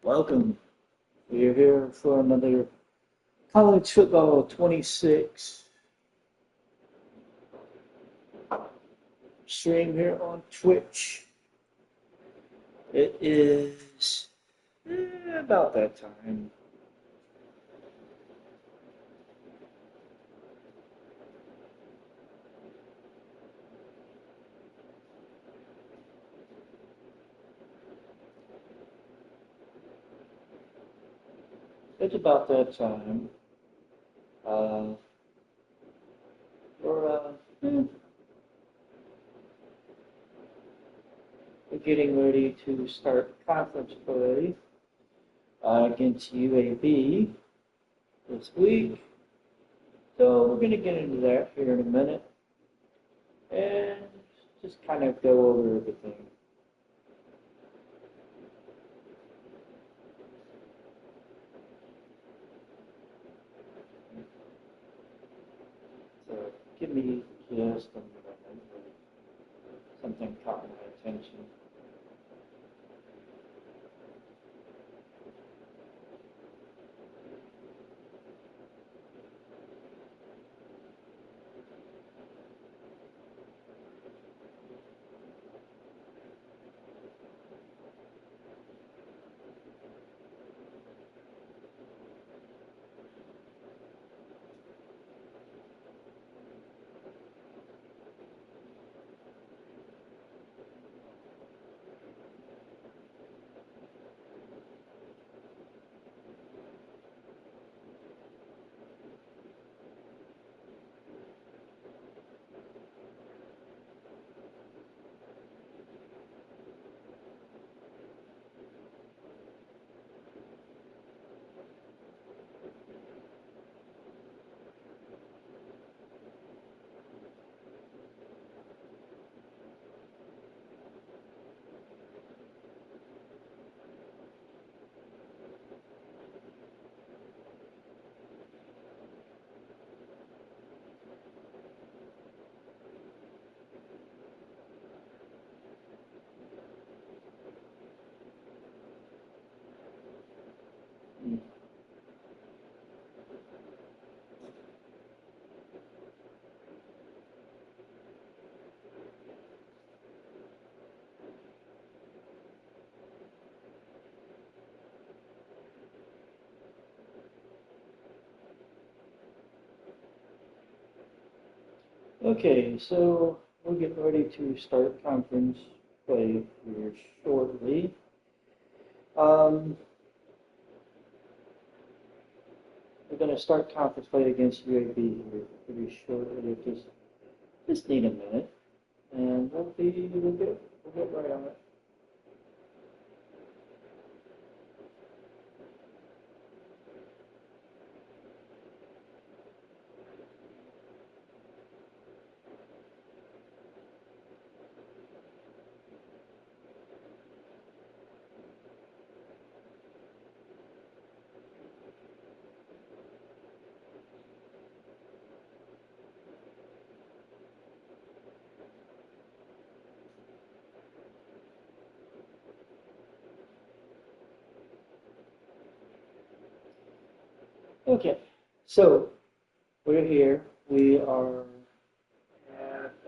Welcome. We're here for another College Football 26 stream here on Twitch. It is about that time. It's about that time. Uh, we're, uh, we're getting ready to start conference play against UAB this week. So we're going to get into that here in a minute and just kind of go over everything. So give me just a minute. Something caught my attention. Okay, so we're getting ready to start conference play here shortly. We're going to start conference play against UAB here pretty shortly. Just need a minute, and we'll get right on it. Okay, so we're here. We are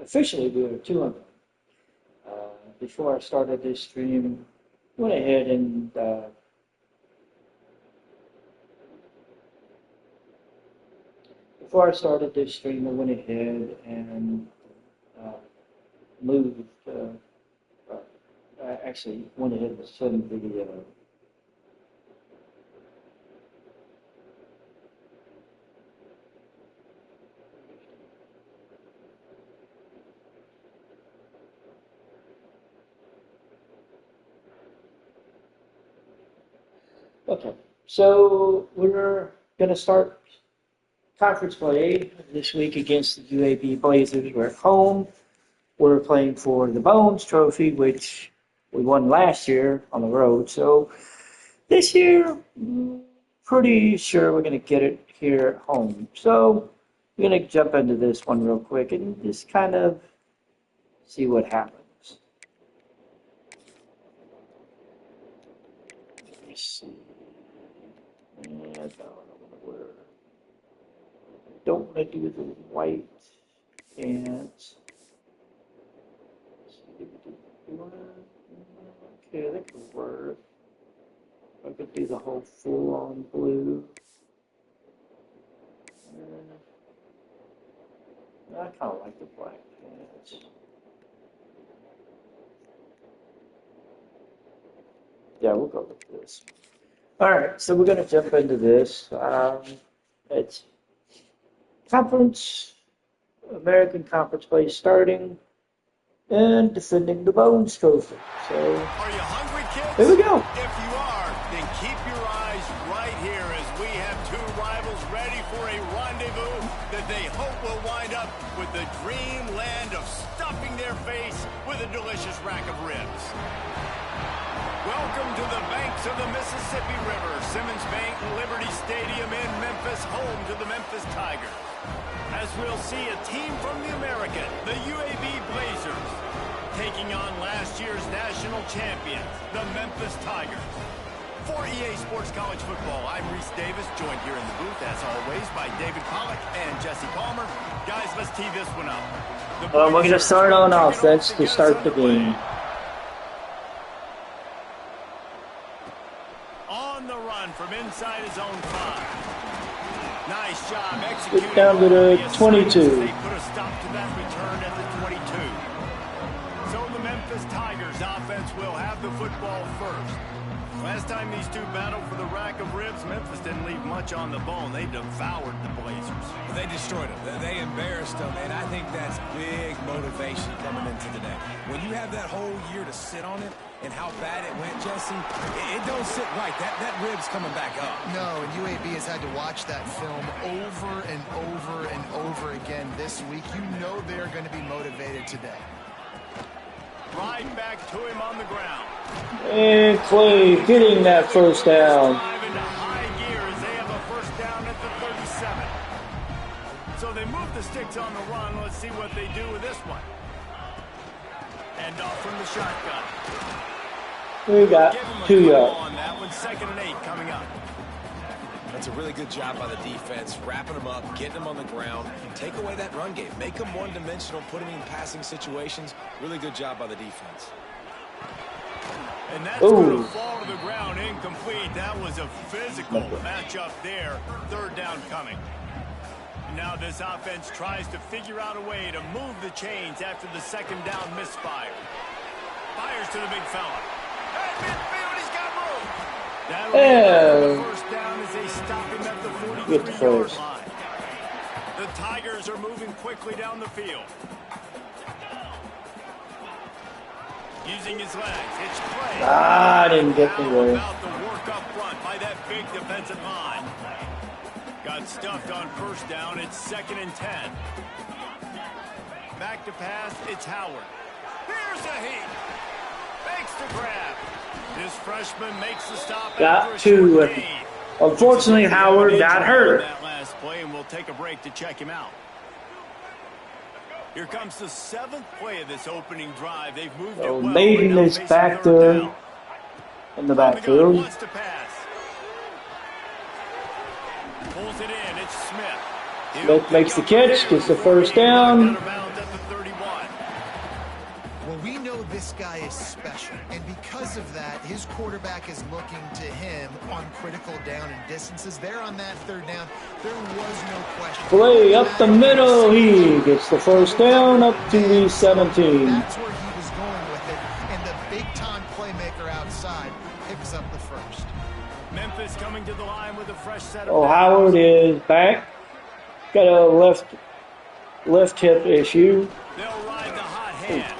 officially we are 200. Before I started this stream, went ahead and before I started this stream, I went ahead and moved. I actually went ahead and sent the Okay, so we're going to start conference play this week against the UAB Blazers. We're at home. We're playing for the Bones Trophy, which we won last year on the road. So this year, pretty sure we're going to get it here at home. So we're going to jump into this one real quick and just kind of see what happens. Let's see. And I don't want to do the white pants. Okay, that could work. I could do the whole full-on blue. I kind of like the black pants. Yeah, we'll go with this. All right, so we're going to jump into this. It's American Conference play starting and defending the Bones Trophy. So, are you hungry, kids? Here we go. If you are, then keep your eyes right here as we have two rivals ready for a rendezvous that they hope will wind up with the dreamland of stuffing their face with a delicious rack of ribs. Welcome to the banks of the Mississippi River, Simmons Bank Liberty Stadium in Memphis, home to the Memphis Tigers. As we'll see a team from the American, the UAB Blazers, taking on last year's national champions, the Memphis Tigers. For EA Sports College Football, I'm Reese Davis, joined here in the booth, as always, by David Pollack and Jesse Palmer. Guys, let's tee this one up. We're going to start on offense to start the game. On the run from inside his own 5. Nice job executing. Get down to the 22. They put a stop to that return at the 22. So the Memphis Tigers offense will have the football first. Last time these two battled for the rack of ribs, Memphis didn't leave much on the bone. They devoured the Blazers. They destroyed them. They embarrassed them, and I think that's big motivation coming into today. When you have that whole year to sit on it and how bad it went, Jesse, it don't sit right. That rib's coming back up. No, and UAB has had to watch that film over and over and over again this week. You know they're going to be motivated today. Right back to him on the ground. And Clay getting that first down. Drive into high gear as they have a first down at the 37. So they move the sticks on the run. Let's see what they do with this one. And off from the shotgun. We got 2 yards. On that one, 2nd and 8 coming up. That's a really good job by the defense, wrapping them up, getting them on the ground, take away that run game, make them one-dimensional, put them in passing situations. Really good job by the defense. And that's going to fall to the ground, incomplete. That was a physical matchup there. 3rd down coming. Now this offense tries to figure out a way to move the chains after the 2nd down misfire. Fires to the big fella. At midfield, he's got room. That'll be the first down as they stop him at the 43-yard line. The Tigers are moving quickly down the field. Using his legs, it's Clay. I didn't get the way. About the work up front by that big defensive line. Got stuffed on 1st down. It's 2nd and 10. Back to pass. It's Howard. Here's a heat. Makes the grab. This freshman makes the stop. Got to. Unfortunately, Howard got hurt. That last play, and we'll take a break to check him out. Here comes the 7th play of this opening drive. They've moved it well. Maiden is back there in the backfield. Wants to pass. Pulls it in. It's Smith. Smith makes the catch, gets the first down. Well, we know this guy is special, and because of that, his quarterback is looking to him on critical down and distances. There on that 3rd down, there was no question. Play up the middle. He gets the first down up to the 17. That's where he was going with it, and the big-time playmaker outside picks up the first. Memphis coming to the line with a fresh set of Howard is back. Got a left hip issue. They'll ride the hot hand.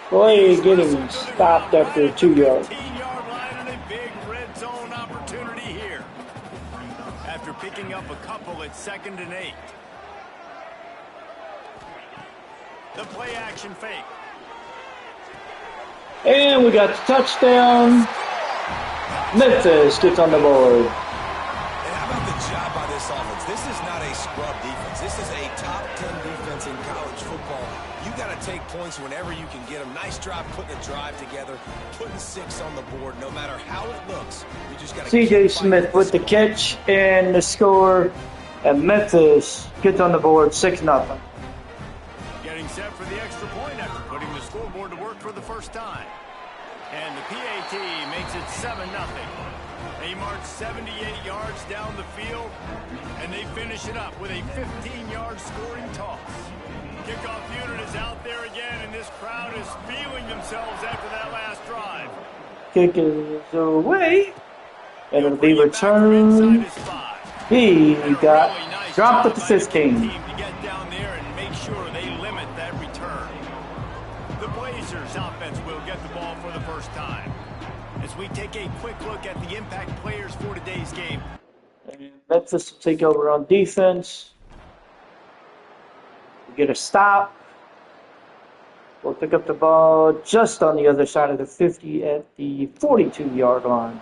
Clay getting stopped after 2 yards. 15-yard line and a big red zone opportunity here. After picking up a couple at 2nd and 8. The play action fake. And we got the touchdown. Memphis gets on the board. And how about the job by this offense? This is not a scrub defense. This is a top 10 defense in college football. You got to take points whenever you can get them. Nice job putting the drive together, putting 6 on the board. No matter how it looks, you just got to. C.J. Smith with the catch and the score, and Memphis gets on the board 6-0. Getting set for the extra point after putting the scoreboard to work for the first time. And the PAT makes it 7-0. They march 78 yards down the field, and they finish it up with a 15-yard scoring toss. Kickoff unit is out there again, and this crowd is feeling themselves after that last drive. Kick is away, and it'll be returned. He got dropped at the 15. To get down there and make sure they limit that return. The Blazers offense will get the ball for the first time. As we take a quick look at the impact players for today's game. And Memphis will take over on defense. We get a stop. We'll pick up the ball just on the other side of the 50 at the 42-yard line.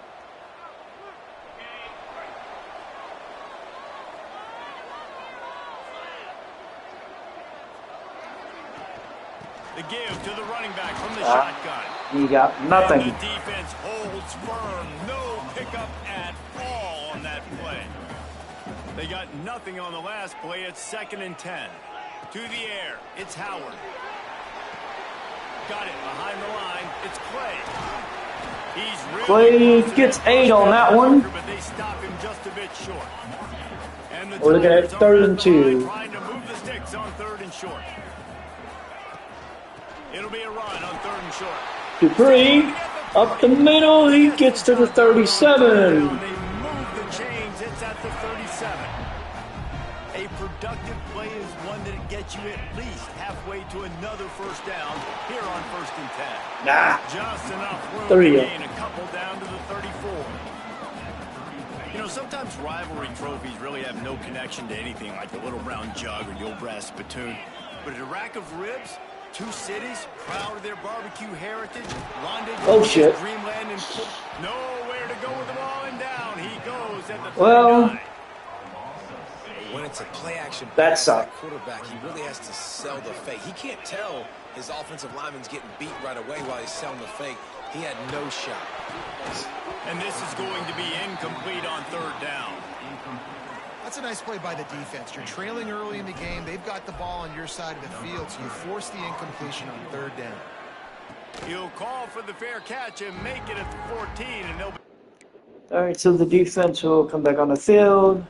The give to the running back from the shotgun. He got nothing. And the defense holds firm. No pickup at all on that play. They got nothing on the last play. It's 2nd and 10. To the air. It's Howard. Got it behind the line. It's Clay. He's really Clay gets 8 on that one. But they stop him just a bit short. And the We're looking at 3rd and 2. Trying to move the sticks on 3rd and short. It'll be a run on 3rd and short. Dupree up the middle. He gets to the 37. They move the chains. It's at the 37. A productive play is one that gets you at least halfway to another first down here on 1st and 10. Nah. Just enough room 3. to gain a couple down to the 34. You know, sometimes rivalry trophies really have no connection to anything like the Little Brown Jug or the old brass spittoon. But a rack of ribs, 2 cities, proud of their barbecue heritage, rendezvous Oh, shit. Dreamland, and nowhere to go with the ball and down. He goes at the 39. Well, When it's a play-action that pass, sucked. quarterback, he really has to sell the fake. He can't tell his offensive lineman's getting beat right away while he's selling the fake. He had no shot. And this is going to be incomplete on 3rd down. That's a nice play by the defense. You're trailing early in the game. They've got the ball on your side of the field, so you force the incompletion on 3rd down. He'll call for the fair catch and make it at the 14, and they'll be... all right, so the defense will come back on the field.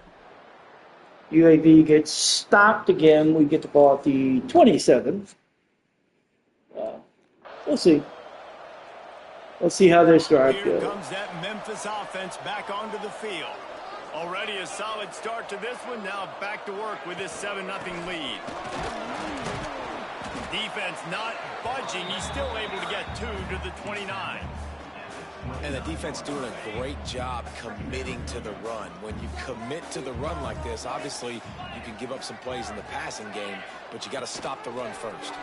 UAB gets stopped again. We get the ball at the 27. We'll see. Let's see how this drive Here goes. comes that Memphis offense back onto the field. Already a solid start to this one. Now back to work with this 7-0 lead. Defense not budging. He's still able to get 2 to the 29. And the defense doing a great job committing to the run. When you commit to the run like this, obviously you can give up some plays in the passing game, but you got to stop the run first.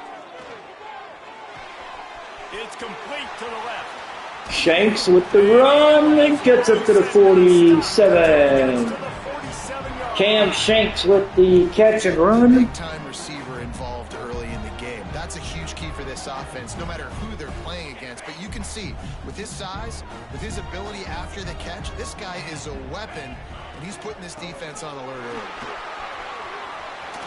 It's complete to the left. Shanks with the run and gets up to the 47. Cam Shanks with the catch and run. Big-time receiver involved early in the game. That's a huge key for this offense, no matter who they're playing against. But you can see, with his size, with his ability after the catch, this guy is a weapon, and he's putting this defense on alert early.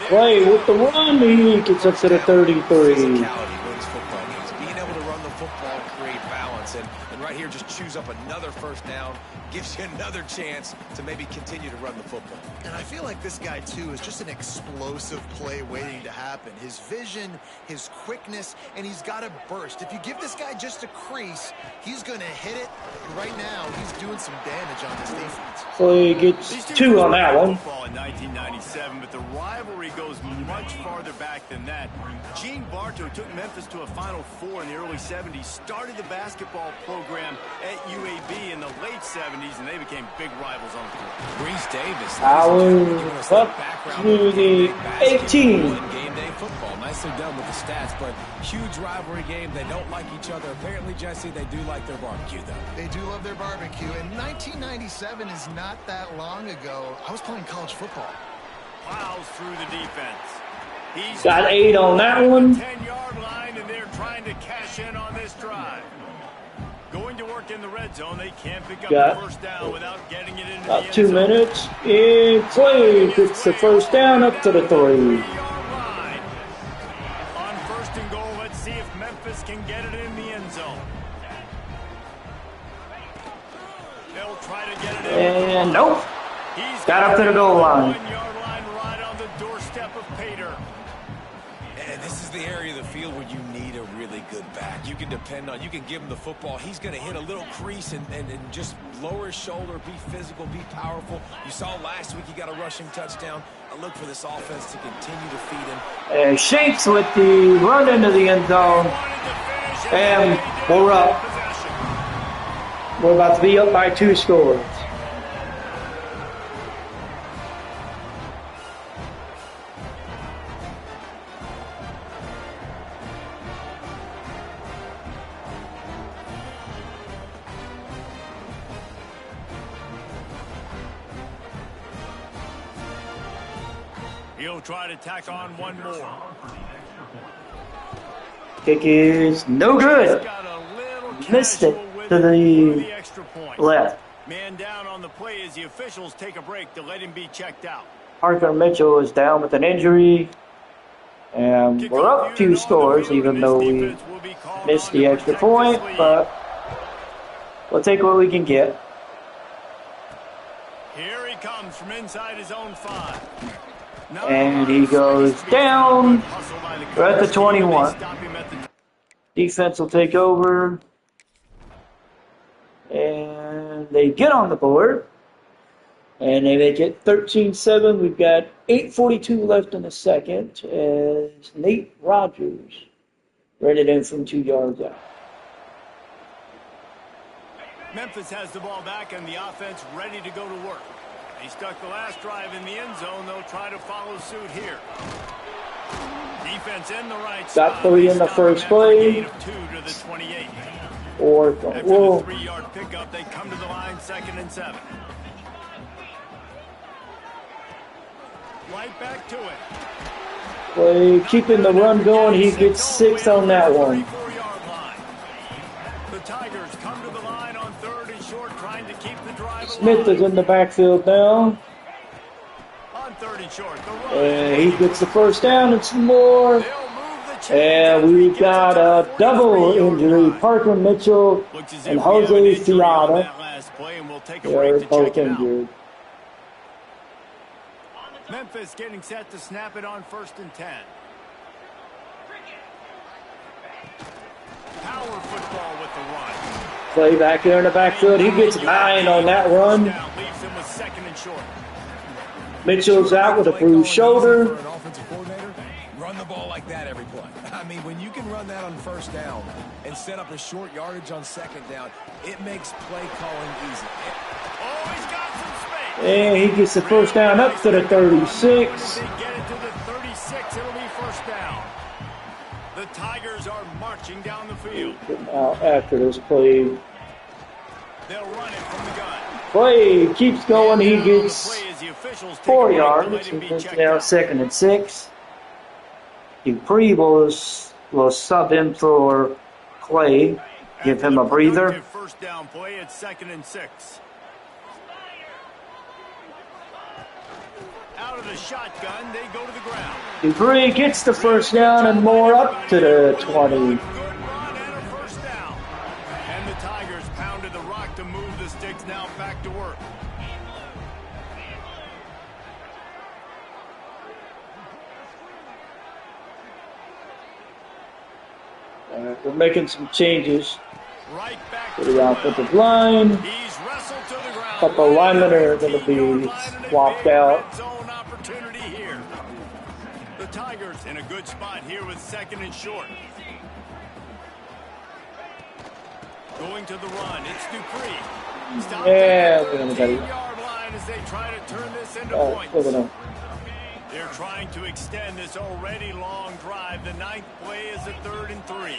Clay with the run. He gets up to the 33. Physicality wins football games. Being able to run the football, create balance, and right here just choose up another first down, gives you another chance to maybe continue to run the football. And I feel like this guy, too, is just an explosive play waiting to happen. His vision, his quickness, and he's got a burst. If you give this guy just a crease, he's going to hit it. Right now, he's doing some damage on this defense. Clay gets 2 on that one. Football in 1997, but the rivalry goes much farther back than that. Gene Bartow took Memphis to a Final Four in the early 70s, started the basketball program at UAB in the late 70s, and they became big rivals on the court. Reese Davis. Howard up to the 18. Game day football. Nicely done with the stats, but huge rivalry game. They don't like each other. Apparently, Jesse, they do like their barbecue, though. They do love their barbecue, and 1997 is not that long ago. I was playing college football. Plows through the defense. He's Got 8 on that one. 10-yard line, and they're trying to cash in on this drive. Going to work in the red zone, they can't pick up Got the first down without getting it into the about end 2 zone. minutes. And Clay gets the first down up to the 3. 3-yard line. On first and goal, let's see if Memphis can get it in the end zone. They'll try to get it in. And nope. He's Got up to the goal line. 1-yard line right on the doorstep of Pater. And this is the area of the field where you need a really good back. You can depend on, you can give him the football. He's going to hit a little crease and just lower his shoulder, be physical, be powerful. You saw last week he got a rushing touchdown. I look for this offense to continue to feed him. And Shanks with the run into the end zone. And we're up. We're about to be up by 2 scores. He'll try to tack on one more. Kick is no good. Got a little Missed it casual with to it for the the extra point. left. Man down on the play as the officials take a break to let him be checked out. Parker Mitchell is down with an injury. And we're up 2 scores, even though we missed the extra point. But we'll take what we can get. Here he comes from inside his own 5. And he goes down. We're at the 21. Defense will take over. And they get on the board. And they make it 13-7. We've got 8:42 left in the second as Nate Rogers ran it in from 2 yards out. Memphis has the ball back and the offense ready to go to work. He stuck the last drive in the end zone. They'll try to follow suit here. Defense in the right side. Got 3 in the first play. 2 to the 28. Or After whoa. the 3-yard pickup, they come to the line 2nd and 7. Right back to it. Play, keeping the run going. He gets 6 on that one. 34-yard line. The Tigers come to the line on 3rd and short, trying to keep the drive Smith is alive. in the backfield now. On 3rd and short, the run. And he gets the first down and some more. They'll move the chains And as they we've get got to a the double 43-yard injury. line. Parker Mitchell Looks as and if we have an Jose injury on Fiata. that last play, and we'll take a They're break to both check it out. injured. Memphis getting set to snap it on 1st and 10. Power football with the run. Play back there in the backfield. He gets 9 on that run. Down, leaves him with 2nd and short. Mitchell's out with a bruised shoulder. For an offensive coordinator, run the ball like that every play. I mean, when you can run that on 1st down and set up a short yardage on 2nd down, it makes play calling easy. Oh, he's got some space. And he gets the first down up to the 36. They get it to the 36. It'll be 1st down. The Tigers are marching down the field. Getting out after this play. They'll run it from the gun. Play keeps going. He gets Play as the officials take 4 a break to yards. let him be It's checked now out. 2nd and 6. Dupree will sub in for Clay. Give him a breather. Productive 1st down play at 2nd and 6. Out of the shotgun, they go to the ground. Dupree gets the first down and more up to the 20. Good run and a 1st down. And the Tigers pounded the rock to move the sticks, now back to work. We're making some changes Right back to the offensive line. He's wrestled to the ground. Couple linemen are going to be 18-yard line and a swapped big out. red zone opportunity here. The Tigers in a good spot here with 2nd and short. Going to the run, it's Dupree. Stopped Yeah, at the we're gonna get it. 13-yard line as they try to turn this into Oh, points. look at him. They're trying to extend this already long drive. The 9th play is a 3rd and 3.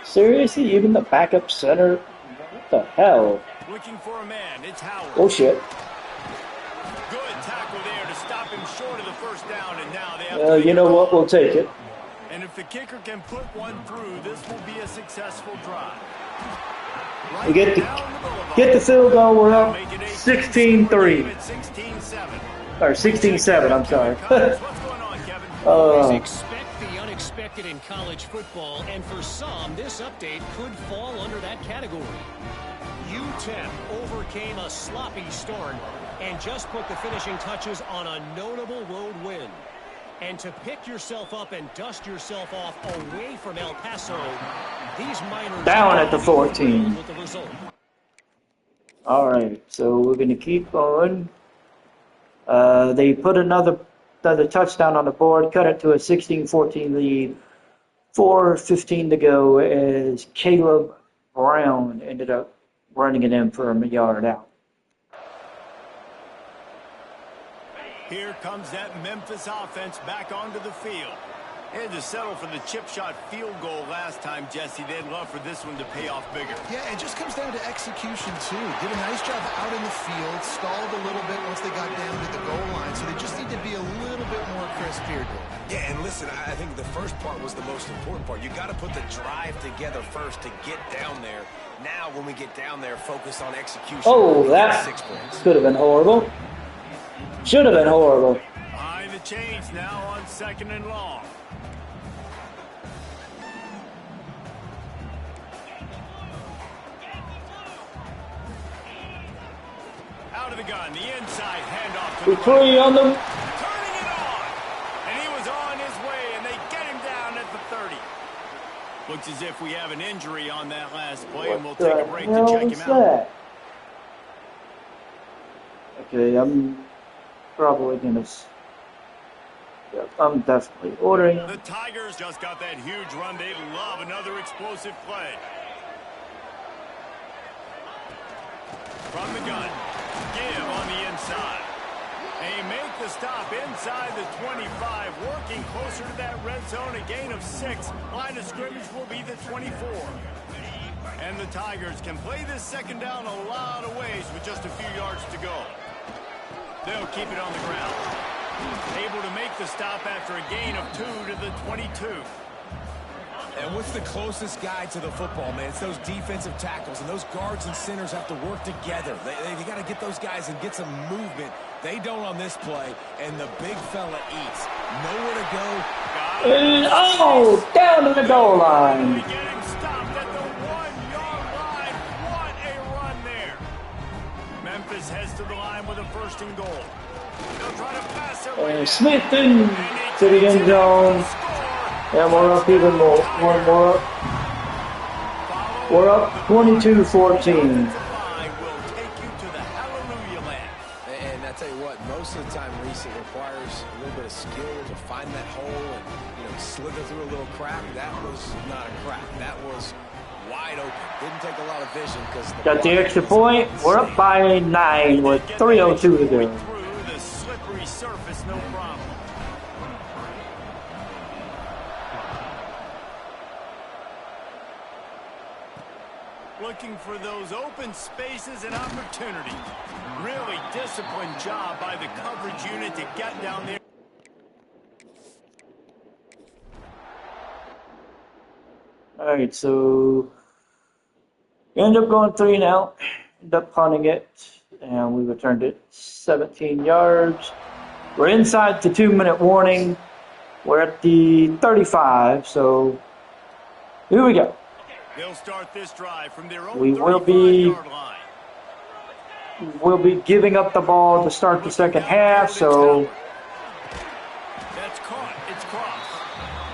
Seriously, even the backup center? What the hell? Looking for a man, it's Howard. Oh shit. Good tackle there to stop him short of the first down, and now they have to you know what? We'll take it. And if the kicker can put one through, this will be a successful drive. We get the field goal. We're up 16-3. Or 16-7, I'm sorry. What's going on, Kevin? Expect the unexpected in college football, and for some, this update could fall under that category. UTEP overcame a sloppy start and just put the finishing touches on a notable road win. And to pick yourself up and dust yourself off away from El Paso, these Miners down at the 14. with the result. All right, so we're going to keep going. They put another touchdown on the board, cut it to a 16-14 lead. 4:15 to go as Caleb Brown ended up running it in for a yard out. Here comes that Memphis offense back onto the field. They had to settle for the chip shot field goal last time, Jesse. They'd love for this one to pay off bigger. Yeah, it just comes down to execution, too. Did a nice job out in the field, stalled a little bit once they got down to the goal line, so they just need to be a little bit more crisp here. Yeah, and listen, I think the first part was the most important part. You got to put the drive together first to get down there. Now, when we get down there, focus on execution. Oh, that 6 points. could have been horrible. Should have been horrible. Behind the chains now on 2nd and long. Out of the gun, the inside handoff to the Three on them. turning it on. And he was on his way, and they get him down at the 30. Looks as if we have an injury on that last play, and we'll What take the a break to hell check is him out. that? Okay, I'm probably gonna. Yep, I'm definitely ordering. The Tigers just got that huge run. They love another explosive play. From the gun, give on the inside. They make the stop inside the 25, working closer to that red zone, a gain of 6. Line of scrimmage will be the 24. And the Tigers can play this second down a lot of ways with just a few yards to go. They'll keep it on the ground. Able to make the stop after a gain of 2 to the 22. And what's the closest guy to the football, man? It's those defensive tackles, and those guards and centers have to work together. They got to get those guys and get some movement. They don't on this play, and the big fella eats. Nowhere to go. Oh, down to the goal line. Getting stopped at the 1-yard line. What a run there. Memphis heads to the line with a 1st and goal. They'll try to pass their way. Smith into the end zone. And we're up even more. One more up. We're up 22-14. And I tell you what, most of the time, Reese, it requires a little bit of skill to find that hole and slither through a little crack. That was not a crack. That was wide open. Didn't take a lot of vision because Got the extra point. We're up by 9 with 3:02 to go. Through the slippery surface, no problem. Looking for those open spaces and opportunities. Really disciplined job by the coverage unit to get down there. All right, so end up going 3 and out. End up punting it, and we returned it 17 yards. We're inside the 2-minute warning. We're at the 35, so here we go. They'll start this drive from their own We will be 35-yard line. We'll be giving up the ball to start the second half, so That's caught. It's crossed.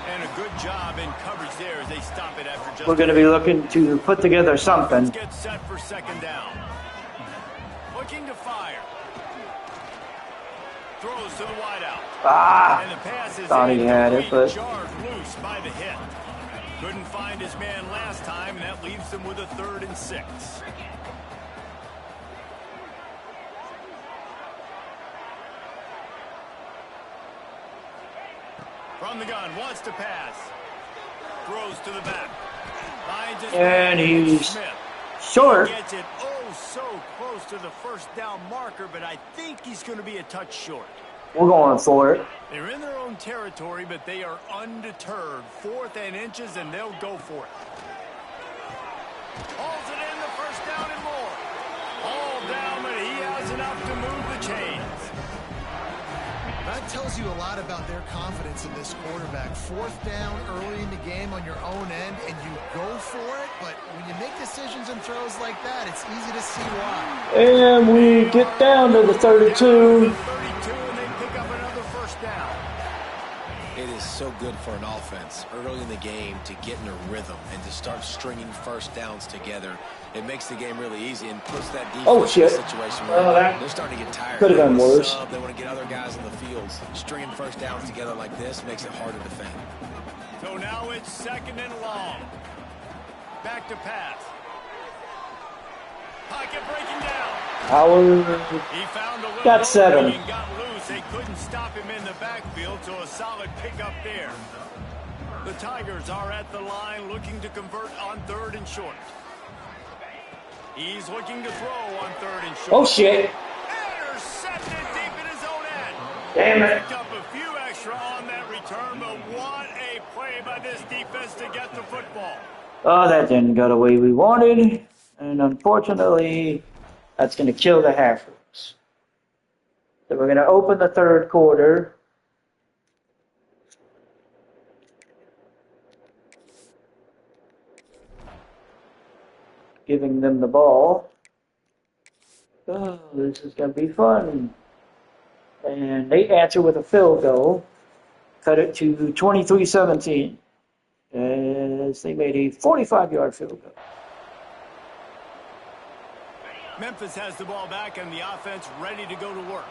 And a good job in coverage there as they stop it after just we're going to be looking to put together something. Let's get set for 2nd down. Looking to fire. Throws to the wideout. And the pass is Thought he had it, but jarred loose by the hit. Couldn't find his man last time, and that leaves them with a 3rd and 6. From the gun, wants to pass. Throws to the back. And he's Smith. short. Gets it so close to the first down marker, but I think he's going to be a touch short. We're going for it. They're in their own territory, but they are undeterred. 4th and inches, and they'll go for it. Hauls it in, the first down and more. All down, but he has enough to move the chains. That tells you a lot about their confidence in this quarterback. 4th down early in the game on your own end, and you go for it. But when you make decisions and throws like that, it's easy to see why. And we get down to the 32. 32, and they pick up another first down. It is so good for an offense early in the game to get in a rhythm and to start stringing first downs together. It makes the game really easy and puts that defense in a situation where they're starting to get tired. Could have been worse. They want to get other guys in the field. Stringing first downs together like this makes it hard to defend. So now it's 2nd and long. Back to pass. Pocket breaking down. He found a little got 7. opening and got loose. They couldn't stop him in the backfield, so a solid pickup there. The Tigers are at the line looking to convert on 3rd and short. He's looking to throw on 3rd and short. Oh, shit. Intercepted deep in his own end. Damn it. Picked up a few extra on that return, but what a play by this defense to get the football. Oh, that didn't go the way we wanted. And unfortunately, that's going to kill the Haffers. So we're going to open the 3rd quarter. Giving them the ball. Oh, this is going to be fun. And they answer with a field goal. Cut it to 23-17. As they made a 45-yard field goal. Memphis has the ball back and the offense ready to go to work.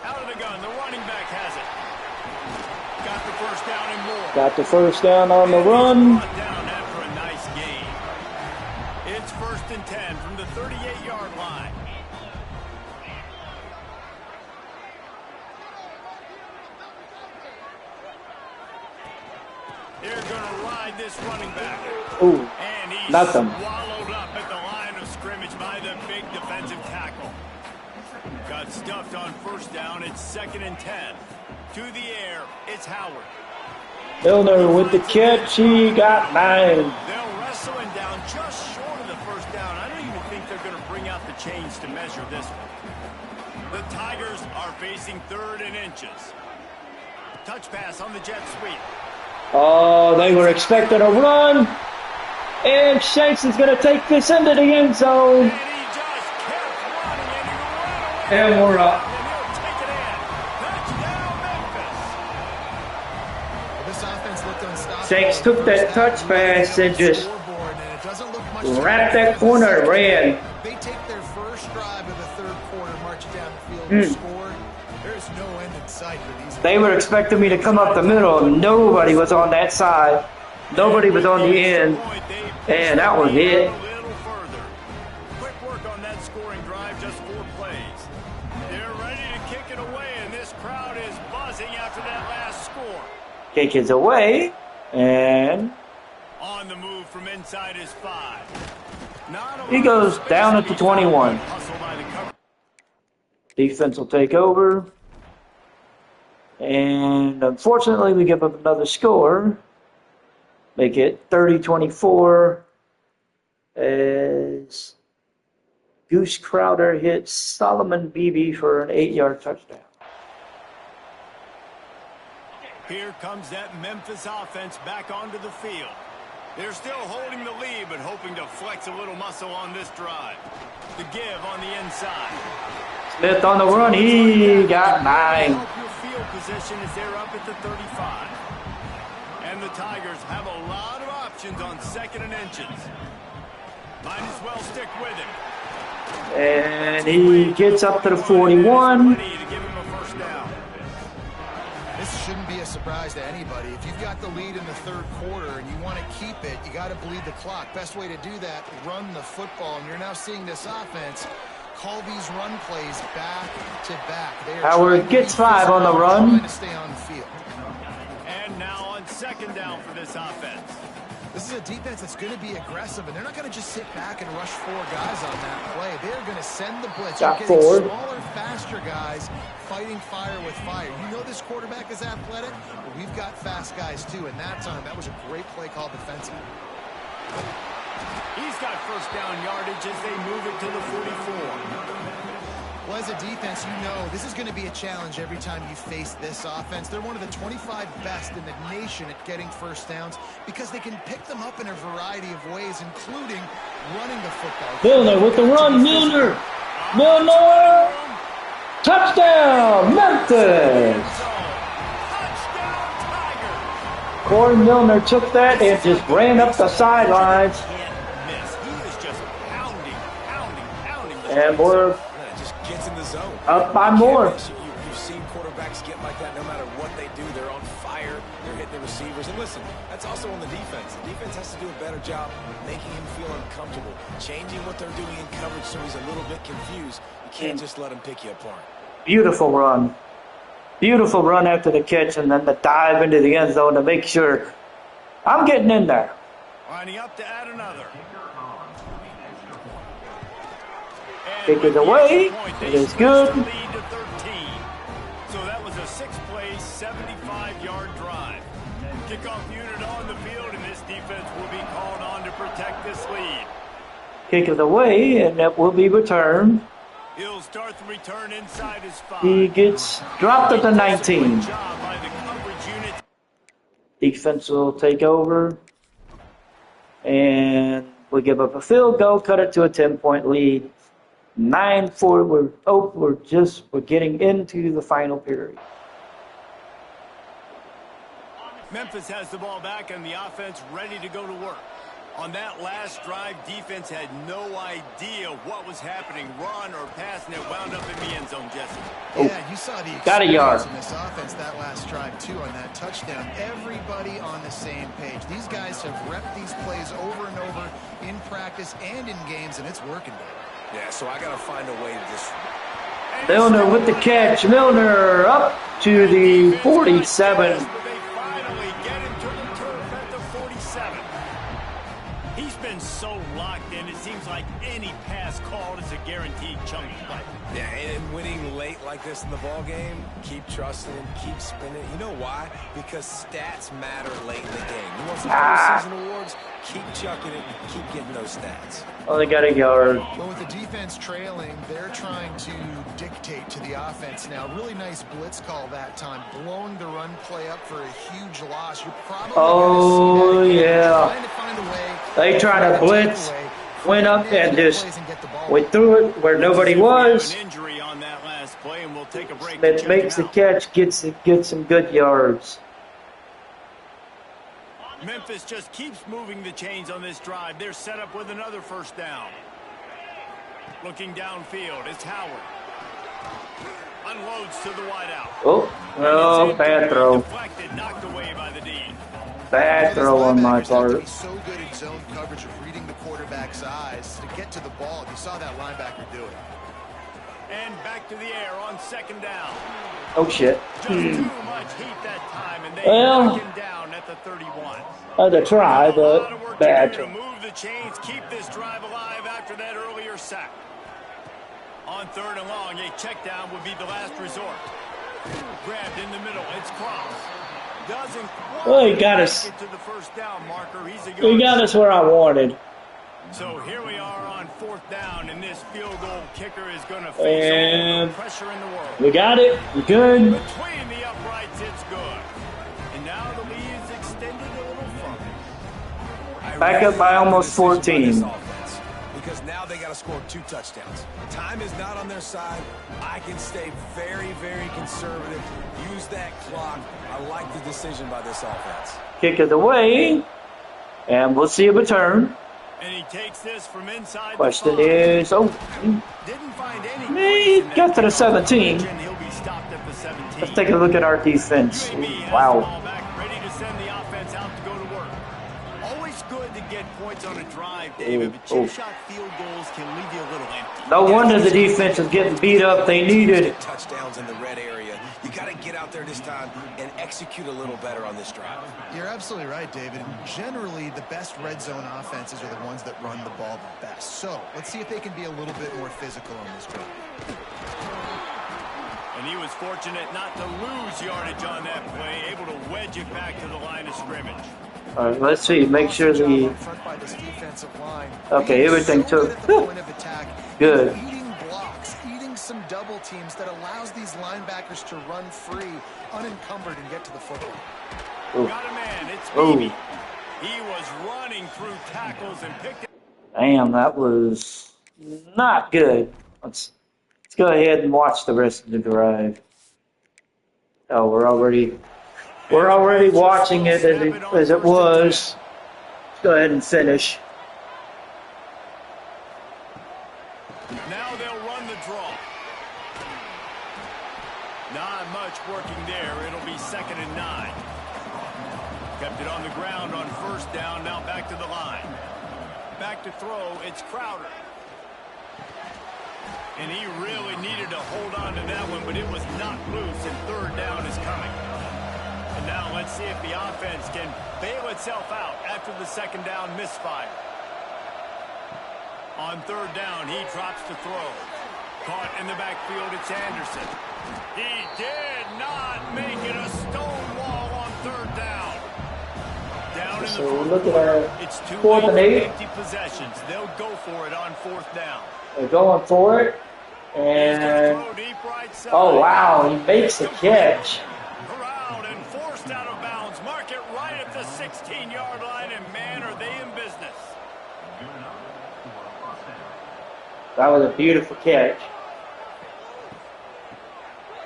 Out of the gun, the running back has it. Got the first down and more. Got the first down on the run. Brought down after a nice gain. It's 1st and 10 from the 38-yard line. They're going to ride this running back. Ooh, And he's nothing. swallowed up at the line of scrimmage by the big defensive tackle. Got stuffed on first down. It's 2nd and 10. To the air, it's Howard. Milner with the catch. He got 9. They'll wrestle him down just short of the first down. I don't even think they're going to bring out the chains to measure this one. The Tigers are facing 3rd and inches. Touch pass on the jet sweep. Oh, they were expecting a run. And Shanks is going to take this into the end zone. And he just kept running, and he ran away. And we're up. And he'll take it in. Touchdown, Memphis. This offense looked unstoppable. Shanks took that touch pass and just wrapped that corner and ran. They take their first drive of the 3rd quarter, march down the field and score. There's no end in sight for these. They were expecting me to come up the middle. Nobody was on that side. Nobody was on the end. And that was it. A little further. Quick work on that scoring drive, just 4 plays. They're ready to kick it away, and this crowd is buzzing after that last score. Kick is away. And On the move from inside his 5. Not a he lot goes of space down at to the be 21. hustled by the cover. Defense will take over. And unfortunately, we give up another score. Make it 30-24 as Goose Crowder hits Solomon Beebe for an 8-yard touchdown. Here comes that Memphis offense back onto the field. They're still holding the lead, but hoping to flex a little muscle on this drive. The give on the inside. Smith on the run. He got 9. Help your field position as they're up at the 35. And the Tigers have a lot of options on 2nd and inches. Might as well stick with him. And he gets up to the 41. To give him a first down. This shouldn't be a surprise to anybody. If you've got the lead in the 3rd quarter and you want to keep it, you got to bleed the clock. Best way to do that, run the football. And you're now seeing this offense call these run plays back to back. Howard gets 5 on the run. Trying to stay on the field. And now on 2nd down for this offense. This is a defense that's going to be aggressive, and they're not going to just sit back and rush 4 guys on that play. They're going to send the blitz. Got You're getting 4. smaller, faster guys fighting fire with fire. You know this quarterback is athletic? Well, we've got fast guys, too. And that time, that was a great play call defensively. He's got first down yardage as they move it to the 44. Well, as a defense, you know this is going to be a challenge every time you face this offense. They're one of the 25 best in the nation at getting first downs because they can pick them up in a variety of ways, including running the football. Milner with the run. Milner. Milner. Touchdown, Memphis. Touchdown, Tiger. Corey Milner took that and just ran up the sidelines. Can't miss. He is just pounding. And we're Gets in the zone. up by more. You've seen quarterbacks get like that no matter what they do. They're on fire. They're hitting the receivers. And listen, that's also on the defense. The defense has to do a better job making him feel uncomfortable, changing what they're doing in coverage so he's a little bit confused. You can't just let him pick you apart. Beautiful run. Beautiful run after the catch and then the dive into the end zone to make sure I'm getting in there. Lining up to add another. Kick it away. It is good. Lead to 13. So that was a 6-play, 75-yard drive. Kickoff unit on the field, and this defense will be called on to protect this lead. Kick it away, and that will be returned. He'll start the return inside his 5. He gets dropped at the 19. Great job by the coverage unit. Defense will take over. And we give up a field goal, cut it to a 10-point lead. 9-4. We're getting into the final period. Memphis has the ball back and the offense ready to go to work. On that last drive, defense had no idea what was happening, run or pass, and it wound up in the end zone, Jesse. Yeah, you saw the Got a yard. in this offense that last drive, too, on that touchdown. Everybody on the same page. These guys have repped these plays over and over in practice and in games, and it's working, baby. Yeah, so I got to find a way to just... Milner with the catch. Milner up to the 47. They finally get him to the turf at the 47. He's been so locked in, it seems like any pass called is a guaranteed chunk play. Yeah, and winning late like this in the ball game, keep trusting him, keep spinning. You know why? Because stats matter late in the game. You want some postseason awards? Keep chucking it, keep getting those stats. Only got a yard. Well, with the defense trailing, they're trying to dictate to the offense now. Really nice blitz call that time, blowing the run play up for a huge loss. You're probably Oh, yeah. trying to find a way. They try to blitz, went up and just went through it where nobody was. An injury on that last play, and we'll take a break. Smith makes the catch, gets some good yards. Memphis just keeps moving the chains on this drive. They're set up with another first down. Looking downfield, it's Howard. Unloads to the wideout. Oh, bad throw. Deflected, knocked away by the D. Bad throw on my part. So good in zone coverage of reading the quarterback's eyes to get to the ball. You saw that linebacker do it. And back to the air on second down. Oh, shit. Just too much heat that time, and they Well, knock him down at the 31. Had to try, A lot of but work bad to do to try. move the chains, keep this drive alive after that earlier sack. On third and long, a check down would be the last resort. Grabbed in the middle, it's Cross. Doesn't quite Well, he got us. get to the first down marker. He's a He got us where I wanted. So here we are on fourth down, and this field goal kicker is going to face all And the pressure in the world. we got it. We're good. Between the uprights, it's good. And now the lead is extended a little further. Back up by almost 14. Because now they got to score 2 touchdowns. Time is not on their side. I can stay very, very conservative. Use that clock. I like the decision by this offense. Kick it away. And we'll see a return. And he takes this from inside. Question the 5. is, Didn't find any he place in got to the that 17. and he'll be stopped at the 17. Let's take a look at our defense. UAB has the Wow. ball back, ready to send the offense out to go to work. Always good to get points on a drive, David, but chip-shot field goals can leave you a little empty. No wonder the defense is getting beat up. They needed Touchdowns in the red area. You got to get out there this time and execute a little better on this drive. You're absolutely right, David. Generally, the best red zone offenses are the ones that run the ball the best. So let's see if they can be a little bit more physical on this drive. And he was fortunate not to lose yardage on that play, able to wedge it back to the line of scrimmage. All right, let's see. Make sure the okay, everything took good. Eating blocks, eating some double teams that allows these linebackers to run free, unencumbered, and get to the football. Ooh. Got a man. It's Beebe. He was running through tackles and picked it. Damn, that was not good. Let's go ahead and watch the rest of the drive. Oh, we're already watching it as it was. Let's go ahead and finish. Now they'll run the draw. Not much working there. It'll be 2nd and 9. Kept it on the ground on 1st down. Now back to the line. Back to throw. It's Crowder. And he really needed to hold on to that one, but it was not loose, and 3rd down is coming. And now let's see if the offense can bail itself out after the 2nd down misfire. On 3rd down, he drops to throw. Caught in the backfield, it's Anderson. He did not make it a stone wall on 3rd down. Down in So the look at our it's 2 4th and 8. empty possessions. They'll go for it on 4th down. They're going for it, and Throw deep right side. oh wow, he makes the catch. Corralled and forced out of bounds. Mark it right at the 16-yard line, and man, are they in business. That was a beautiful catch.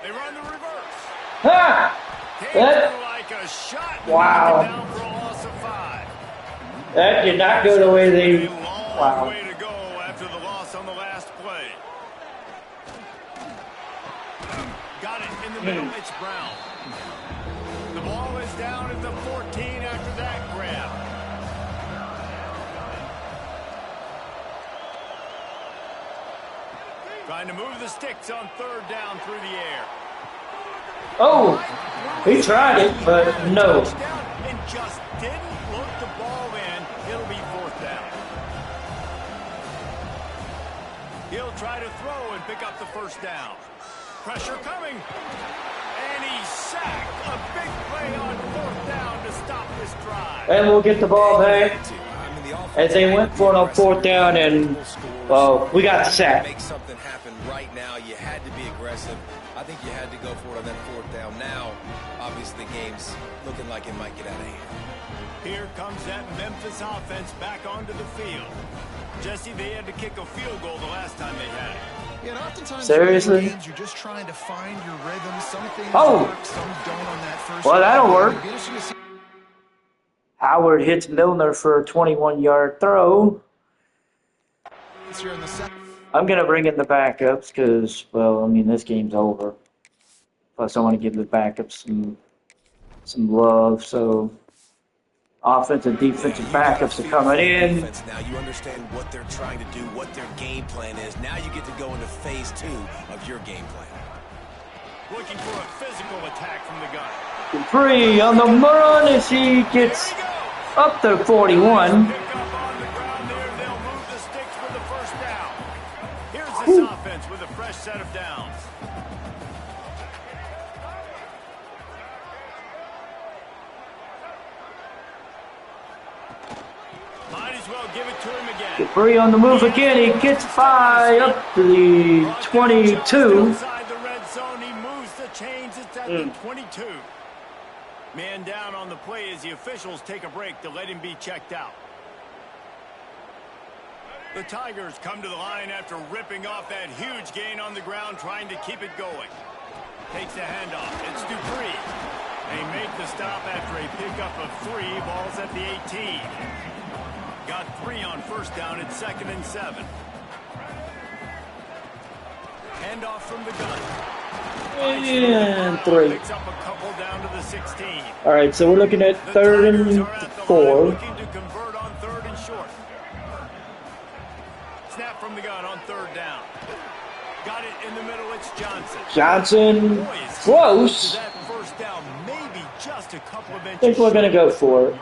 They run the reverse. Ha! Came That- through like a shot. and Wow. knocked it down for a loss of 5. That did not go the way they. A long Wow. way to go after the loss on the last play. Got it in the middle. It's Brown. The ball is down at the 14 after that grab. Trying to move the sticks on 3rd down through the air. Oh, he tried it, but no. Touchdown, and just didn't look the ball in. It'll be 4th down. He'll try to throw and pick up the 1st down. Pressure coming. And he's sacked. A big play on 4th down to stop this drive. And we'll get the ball back as they went for it on 4th down, and well, we got the sack. Make something happen right now. You had to be aggressive. I think you had to go for it on that 4th down. Now, obviously, the game's looking like it might get out of hand. Here comes that Memphis offense back onto the field. Jesse, they had to kick a field goal the last time they had it. Yeah, and oftentimes Seriously? in games, you're just trying to find your rhythm. Some things Oh. work, some don't on that first. Well, that'll drive. work. It'll be interesting to see. Howard hits Milner for a 21-yard throw. Here in the second. I'm going to bring in the backups because, well, I mean, this game's over. Plus, I want to give the backups some love. So, offensive, defensive backups are coming in. Now you understand what they're trying to do, what their game plan is. Now you get to go into phase 2 of your game plan. Looking for a physical attack from the gun. Dupree on the run as he gets up to 41. Pick up on the ground there. They'll move the sticks for the 1st down. Here's this offense with a fresh set of downs. Might as well give it to him again. Dupree on the move again. He gets by up to the 22. Inside the red zone, he moves the chains. It's at the 22. Man down on the play as the officials take a break to let him be checked out. The Tigers come to the line after ripping off that huge gain on the ground, trying to keep it going. Takes the handoff. It's Dupree. They make the stop after a pickup of 3. Ball's at the 18. Got 3 on 1st down. It's 2nd and 7. Handoff from the gun. And 3. Picks up a couple down to the 16. All right, so we're looking at The 3rd Tigers and are at the line 4. looking to convert on 3rd and short. Snap from the gun on 3rd down. Got it in the middle. It's Johnson. Johnson, Boy, is close. to that first down, maybe just a couple of I inches. think we're going to go for it.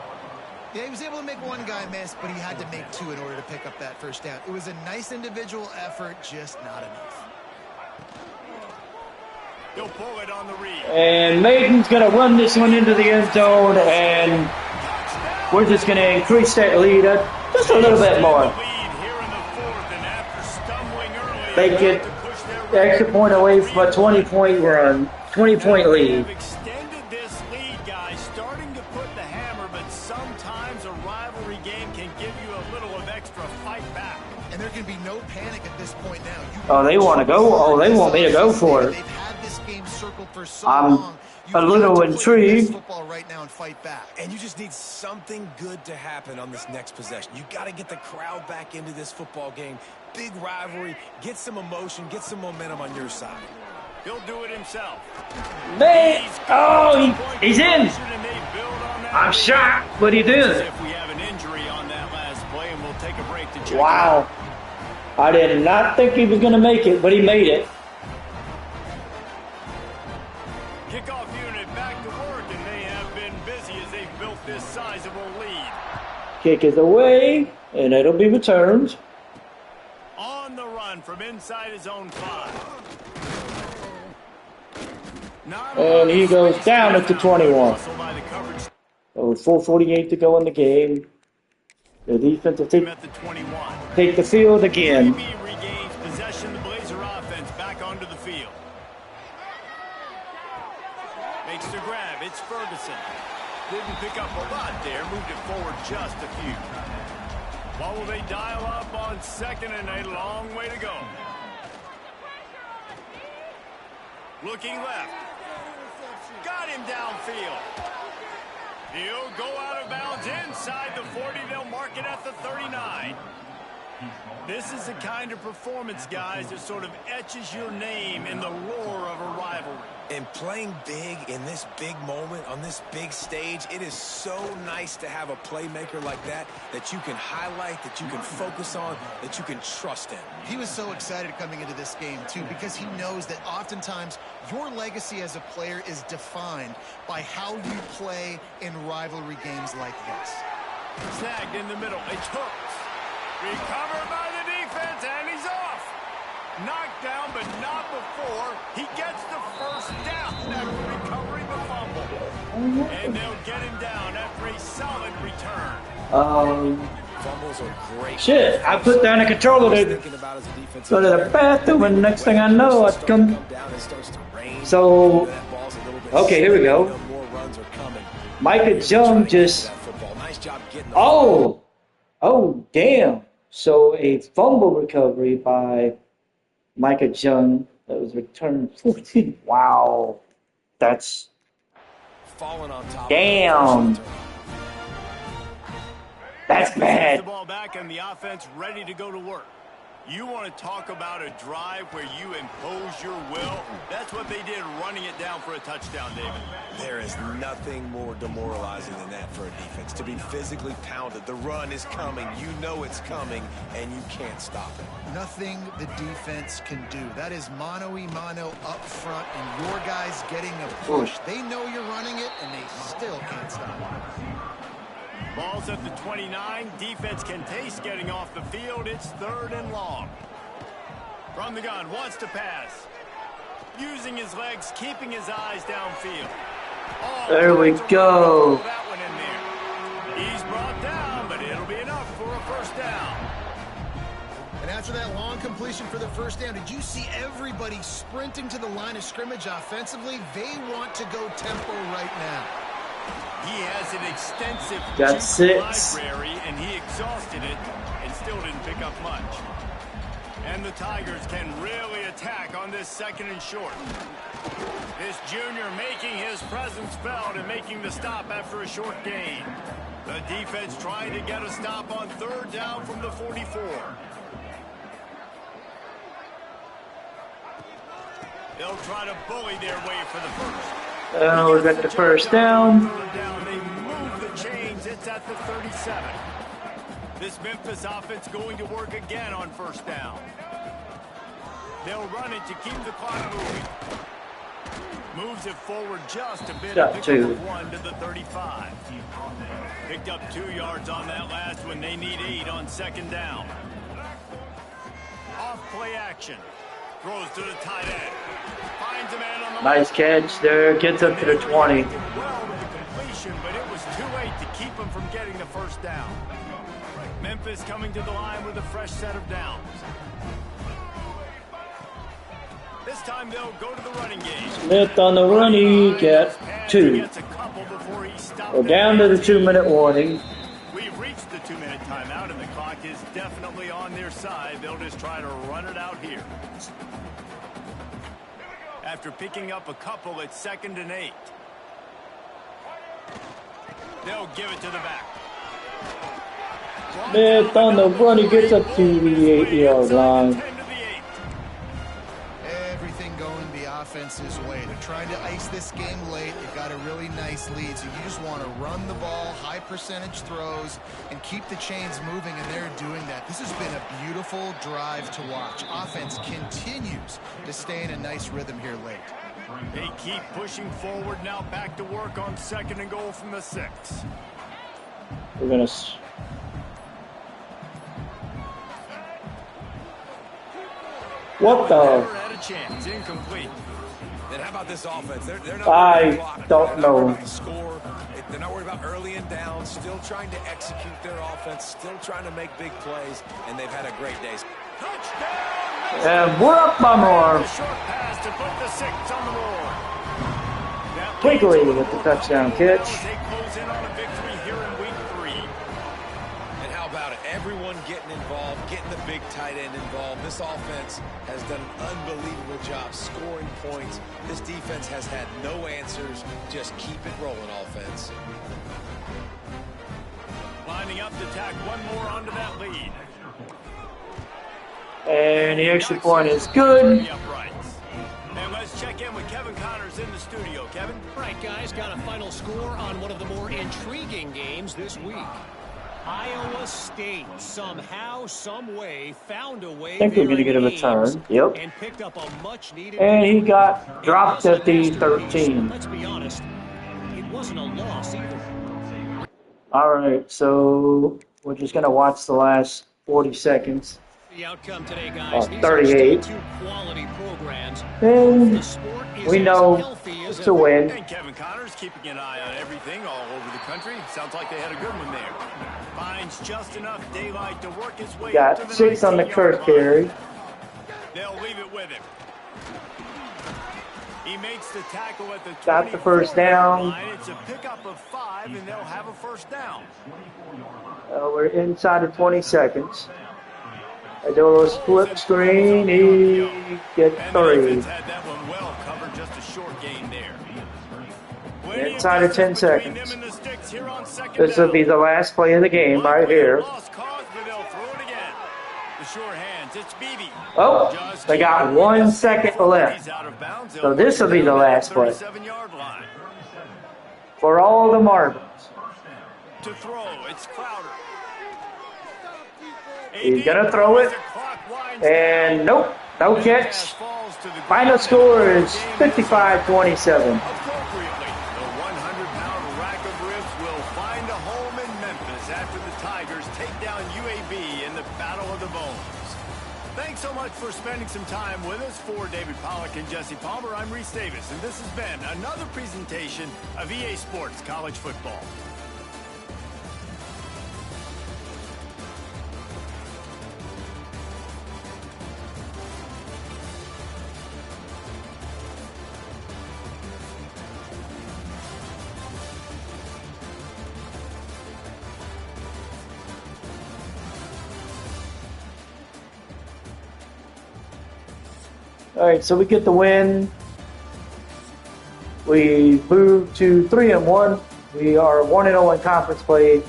Yeah, he was able to make one guy miss, but he had to make two in order to pick up that first down. It was a nice individual effort, just not enough. He'll pull it on the read. And Maiden's going to run this one into the end zone, and we're just going to increase that lead just a little bit more. They get the extra point away from a 20-point run, 20-point lead. They've extended this lead, guys, starting to put the hammer, but sometimes a rivalry game can give you a little of extra fight back. And there can be no panic at this point now. Oh, they want to go? Oh, they want me to go for it. They've had this game circled for so I'm long. a little intrigued. Football right now and fight back. And you just need something good to happen on this next possession. You got to get the crowd back into this football game. Big rivalry. Get some emotion. Get some momentum on your side. He'll do it himself. He's in. I'm shocked, but he did. If we have an injury on that last play, and we'll take a break to check. Wow. I did not think he was going to make it, but he made it. Kickoff unit back to work, and they have been busy as they've built this sizable lead. Kick is away, and it'll be returned. On the run from inside his own 5. And he goes down at the 21. So 4:48 to go in the game. The defense will take the field again. Regains possession. The Blazer offense back onto the field. Makes the grab. It's Ferguson. Didn't pick up a lot there. Moved it forward just a few. What will they dial up on second and a long way to go? Looking left. Got him downfield. He'll go out of bounds inside the 40. They'll mark it at the 39. This is the kind of performance, guys, that sort of etches your name in the roar of a rivalry. And playing big in this big moment, on this big stage, it is so nice to have a playmaker like that you can highlight, that you can focus on, that you can trust in. He was so excited coming into this game, too, because he knows that oftentimes your legacy as a player is defined by how you play in rivalry games like this. Snagged in the middle. It's Hooks. Recovered by the defense, and he's off. Knocked down, but not before he gets the first down after recovering the fumble. And they'll get him down after a solid return. Fumbles are great. Shit, I put down a controller to go to the bathroom, and next thing I know, I come. So, okay, here we go. Micah Jung just. Oh, damn. So a fumble recovery by Micah Jung that was returned 14. Wow, that's falling on top. Damn. That's bad. The ball back and the offense ready to go to work. You want to talk about a drive where you impose your will? That's what they did, running it down for a touchdown, David. There is nothing more demoralizing than that for a defense. To be physically pounded. The run is coming. You know it's coming, and you can't stop it. Nothing the defense can do. That is mano-a-mano up front, and your guys getting a push. They know you're running it, and they still can't stop it. Ball's at the 29. Defense can taste getting off the field. It's 3rd and long. From the gun, wants to pass. Using his legs, keeping his eyes downfield. Oh, there we go. That one in there. He's brought down, but it'll be enough for a first down. And after that long completion for the first down, did you see everybody sprinting to the line of scrimmage offensively? They want to go tempo right now. He has an extensive library, and he exhausted it and still didn't pick up much. And the Tigers can really attack on this 2nd and short. This junior making his presence felt and making the stop after a short gain. The defense trying to get a stop on 3rd down from the 44. They'll try to bully their way for the first. We're getting the first down. They move the chains. It's at the 37. This Memphis offense going to work again on 1st down. They'll run it to keep the clock moving. Moves it forward just a bit. Got two. 1 to the 35. Picked up 2 yards on that last one. They need 8 on second down. Off play action. Throws to the tight end. Finds a man on the Nice catch there. Gets up to the 20. well with the completion, but it was too late to keep him from getting the first down. Memphis coming to the line with a fresh set of downs. This time they'll go to the running game. Smith on the run, he got 2. Gets a couple before he stopped. We're down to the 2-minute warning. We've reached the 2-minute timeout, and the clock is definitely on their side. They'll just try to run it out here. After picking up a couple, it's 2nd and 8. They'll give it to the back. Smith on the run, he gets up to the 8-yard line. 10 to the 8. Everything going the offense's way. They're trying to ice this game late. They've got a really nice lead, so you just want to run the ball, high percentage throws, and keep the chains moving, and they're doing that. This has been a beautiful drive to watch. Offense continues to stay in a nice rhythm here late. They keep pushing forward now, back to work on 2nd and goal from the 6. We're going to... What the? Never had a chance. Incomplete. And how about this offense? They're not I worried about the clock. don't They're not know. worried about the score. They're not worried about early and down. Still trying to execute their offense. Still trying to make big plays. And they've had a great day. Touchdown! And we're up by more. A short pass to put the 6 on the board. That Quickly leads to with the touchdown catch. They close in on a victory here in week 3. And how about it? Everyone getting involved, getting the big tight end involved. This offense has done an unbelievable job scoring points. This defense has had no answers. Just keep it rolling, offense. Lining up to tack one more onto that lead. And the extra point is good. The uprights. And let's check in with Kevin Connors in the studio. Kevin? Right, guys, got a final score on one of the more intriguing games this week. Iowa State somehow, some way, found a way. I think we're going to get a return. Yep. And picked up a much-needed. And he got dropped at the 13. Let's be honest, it wasn't a loss either. All right, so we're just going to watch the last 40 seconds. The outcome today, guys. These 38. are still 2 quality programs. And The sport is we as know healthy as it's a ever. win. And Kevin Connors keeping an eye on everything all over the country. Sounds like they had a good one there. Finds just enough daylight to work his way up to Got the 6 on the 19-yard Kirk line. carry. They'll leave it with him. He makes the tackle at the Got the first down. line. It's a pickup of 5, and they'll have a first down. We're inside of 20 seconds. I do a little split screen. He gets And the 3. defense had that one well covered, just a short gain there. Plenty Inside of 10 distance between seconds. them and the sticks here on second This will down. be the last play of the game right here. Lost cause, but they'll throw it again. The short hands, it's Beebe. Oh, Just they got keep it 1 moving. second He's left out of bounds. So They'll this will be the down last at play. 37-yard line. for all the marbles. To throw, it's Crowder. He's going to throw it. And nope, no catch. Final score is 55-27. Appropriately, the 100-pound rack of ribs will find a home in Memphis after the Tigers take down UAB in the Battle of the Bones. Thanks so much for spending some time with us. For David Pollack and Jesse Palmer, I'm Reese Davis, and this has been another presentation of EA Sports College Football. All right, so we get the win. We move to 3-1. We are 1-0 in conference play.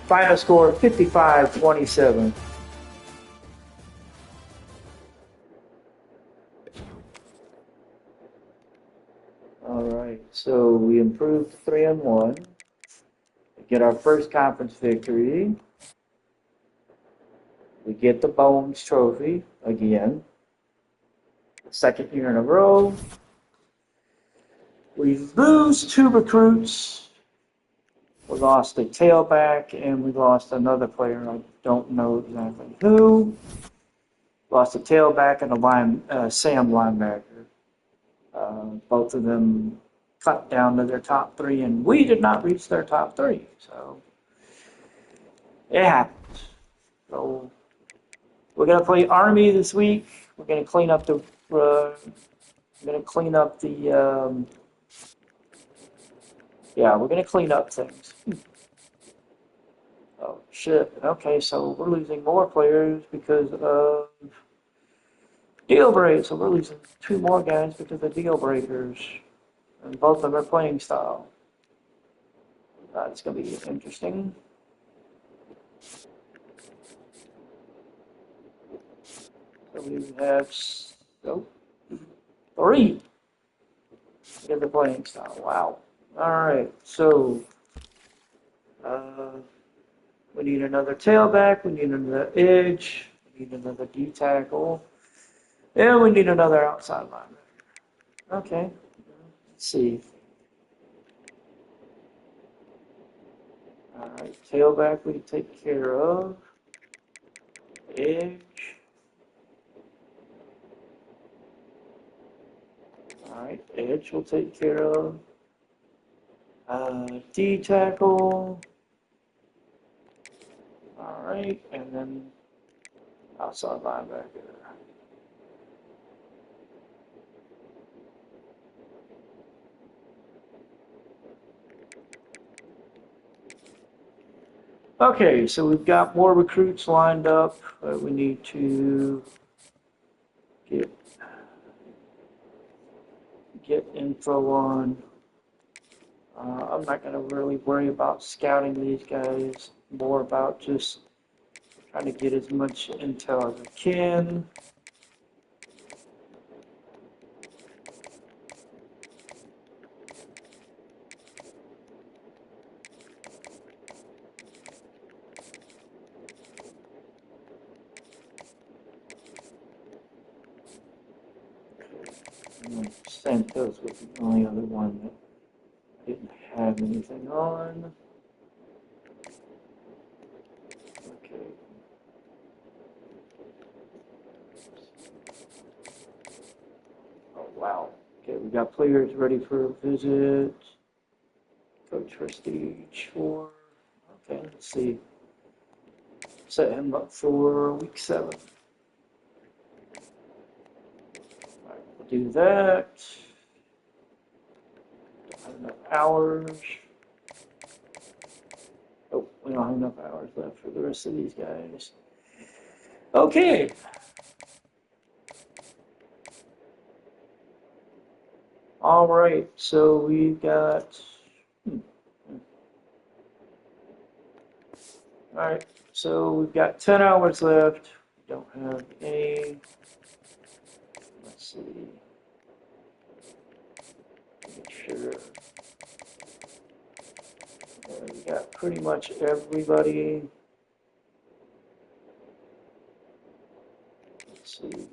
Final score 55-27. All right, so we improved to 3-1. We get our first conference victory. We get the Bones Trophy again. second year in a row. We lose 2 recruits. We lost a tailback, and we lost another player. I don't know exactly who. Lost a tailback and a Sam linebacker. Both of them cut down to their top 3, and we did not reach their top 3. So it happens. So we're gonna play Army this week. We're gonna clean up the. Yeah, we're gonna clean up things. Oh shit. Okay, so we're losing more players because of deal breaks. So we're losing 2 more guys because of deal breakers, and both of them are playing style. It's gonna be interesting. So we have 3 because of playing style. Wow. All right. So. We need another tailback, we need another edge, we need another D tackle, and we need another outside linebacker. Okay, let's see. All right, tailback we take care of. Edge. All right, edge we'll take care of. D tackle. All right, and then outside linebacker. Okay, so we've got more recruits lined up, but we need to get info on. I'm not going to really worry about scouting these guys, more about just trying to get as much intel as I can. Santos was the only other one that didn't have anything on. Okay. Oh, wow. Okay, we got players ready for a visit. Coach for stage 4. Okay, let's see. Set him up for week 7. All right, we'll do that. Don't have enough hours. Oh, we don't have enough hours left for the rest of these guys. Okay. All right, so we've got. All right, so we've got 10 hours left. We don't have any. Let's see. Make sure. We got pretty much everybody. Let's see.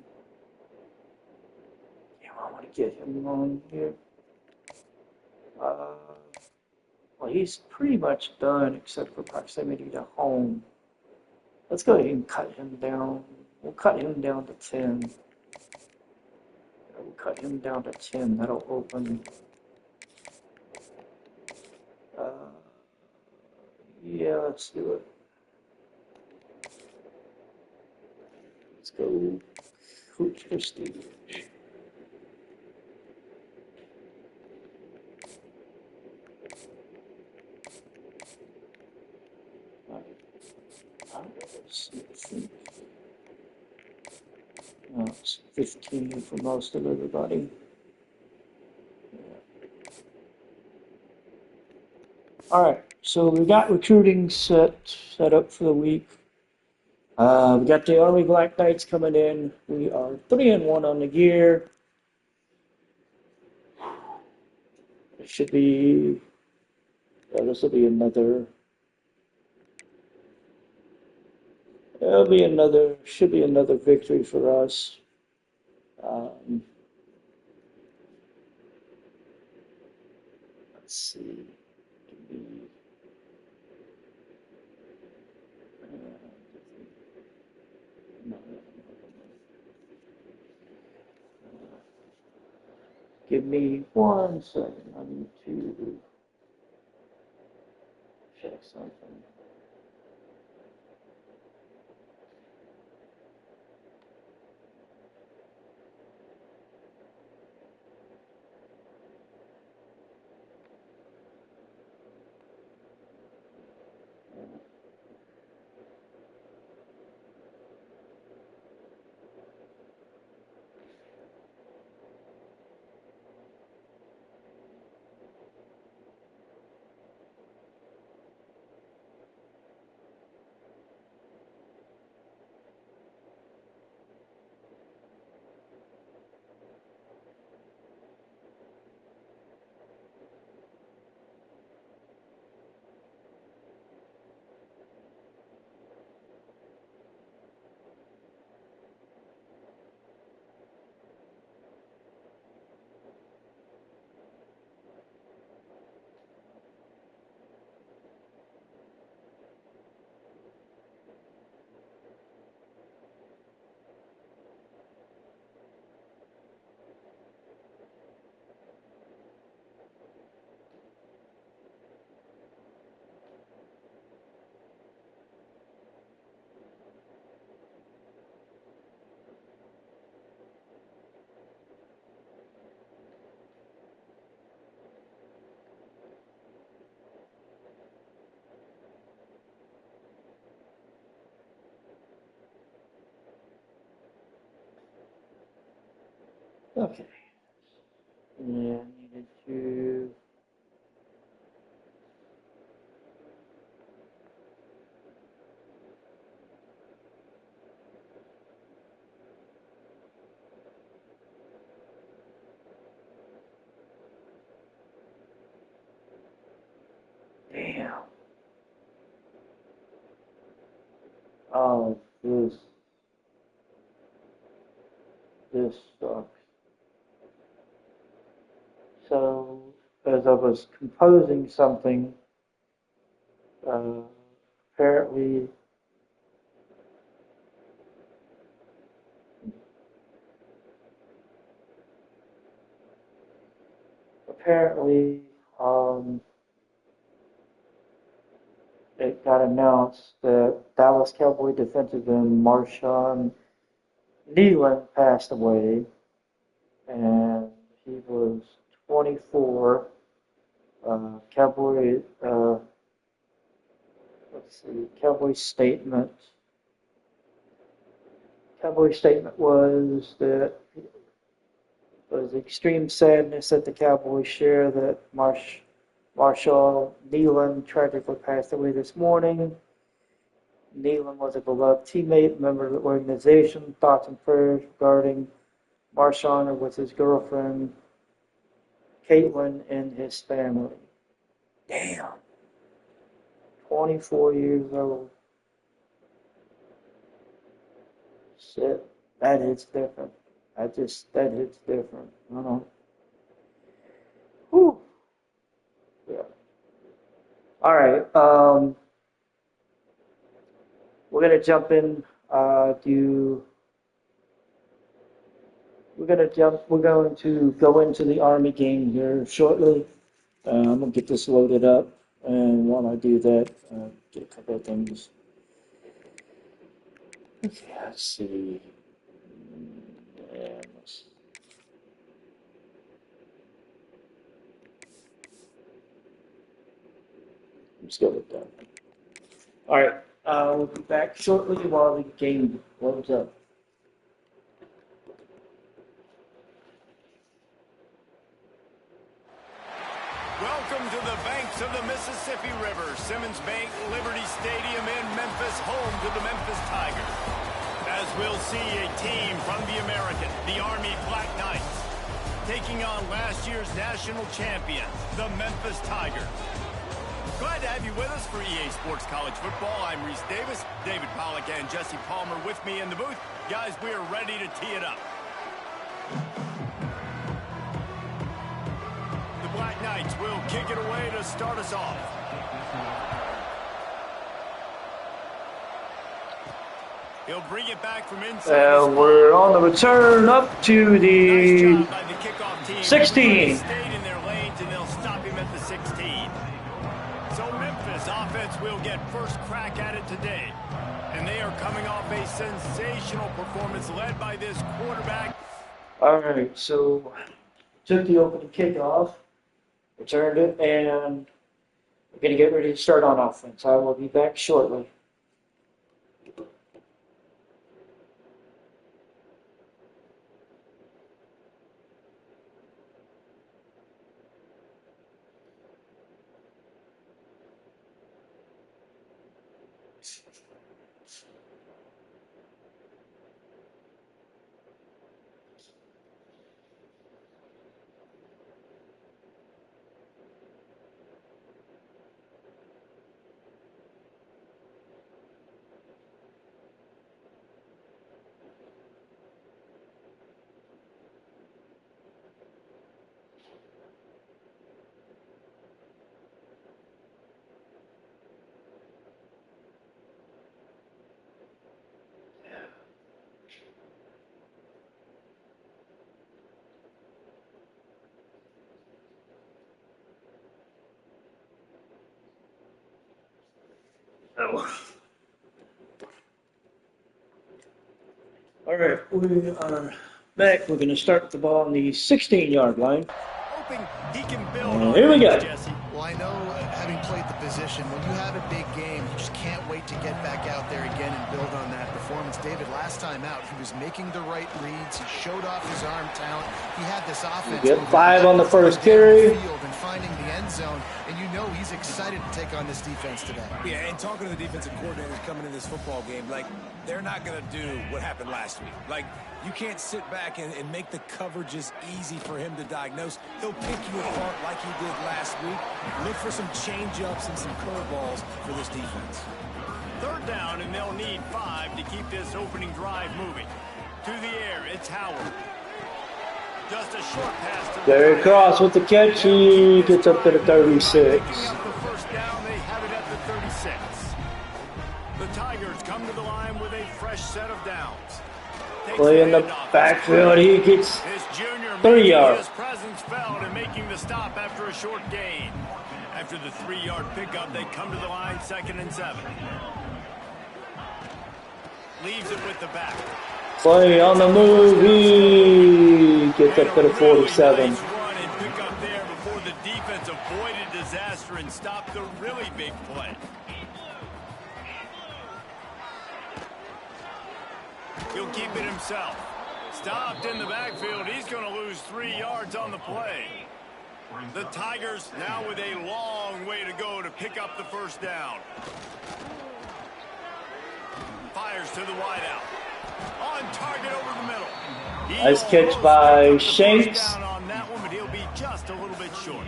Yeah, I want to get him on here. Well, he's pretty much done except for proximity to home. Let's go ahead and cut him down. We'll cut him down to 10. We'll cut him down to 10. That'll open. Yeah, let's do it. Let's go Coach Prestige. No, it's 15 for most of everybody. All right, so we got recruiting set up for the week. We got the Army Black Knights coming in. We are 3-1 on the year. It should be. This will be another. Should be another victory for us. Let's see. Give me 1 second. I need to check something. Okay. Yeah, I needed to. Damn. Oh, this sucks. So, as I was composing something, uh, apparently, apparently, it got announced that Dallas Cowboy defensive end Marshawn Nealon passed away, and he was 24. Cowboy, let's see, Cowboy statement was that it was extreme sadness that the Cowboys share that Marshall Nealon tragically passed away this morning. Nealon was a beloved teammate, member of the organization. Thoughts and prayers regarding Marshawn are with his girlfriend, Caitlin, and his family. Damn. 24 years old. Shit. That hits different. That hits different. I don't know. Whew. Yeah. All right. We're gonna jump in. We're going to go into the Army game here shortly. I'm gonna get this loaded up, and while I do that, get a couple of things. Okay, let's see. Yeah, let's go with that. All right, we'll be back shortly while the game loads up. Welcome to the banks of the Mississippi River, Simmons Bank Liberty Stadium in Memphis, home to the Memphis Tigers. As we'll see a team from the American, the Army Black Knights, taking on last year's national champions, the Memphis Tigers. Glad to have you with us for EA Sports College Football. I'm Reese Davis, David Pollack and Jesse Palmer with me in the booth. Guys, we are ready to tee it up. start us off. He'll bring it back from inside. And we're on the return up to the Nice job by the kickoff team. 16. Stayed in their lanes, and they'll stop him at the 16. So Memphis offense will get first crack at it today. And they are coming off a sensational performance led by this quarterback. All right, so took the opening kickoff, returned it, and we're going to get ready to start on offense. I will be back shortly. Oh. All right, we are back. We're going to start the ball on the 16-yard line. Hoping he can build on Here we this, go. Jesse. Well, I know, having played the position, when you have a big game, you just can't wait to get back out there again and build on that performance. David, last time out, he was making the right reads. He showed off his arm talent. He had this offense. Get 5 on the first carry. Field and finding the end zone, and you know he's excited to take on this defense today. Yeah, and talking to the defensive coordinators coming in this football game, like, they're not going to do what happened last week. Like, you can't sit back and make the coverages easy for him to diagnose. He'll pick you apart like he did last week. Look for some change-ups and some curveballs for this defense. Third down, and they'll need 5 to keep this opening drive moving. To the air, it's Howard. Just a short pass to Derek Cross with the catch. He gets up to the 36. Picking up the first down, they have it at the 36. The Tigers come to the line with a fresh set of downs. Takes Play in the handoff. backfield. He gets This junior 3 making yards. his presence felt and making the stop after a short gain. After the 3-yard pickup, they come to the line 2nd and 7. Leaves it with the back. Play on the move. He gets up to the 47. Nice run and pick up there before the defense avoided disaster and stopped the really big play. He'll keep it himself. Stopped in the backfield. He's going to lose 3 yards on the play. The Tigers now with a long way to go to pick up the first down. Fires to the wideout. On target over the middle. Nice catch by Shanks. Down on that one, but he'll be just a little bit short.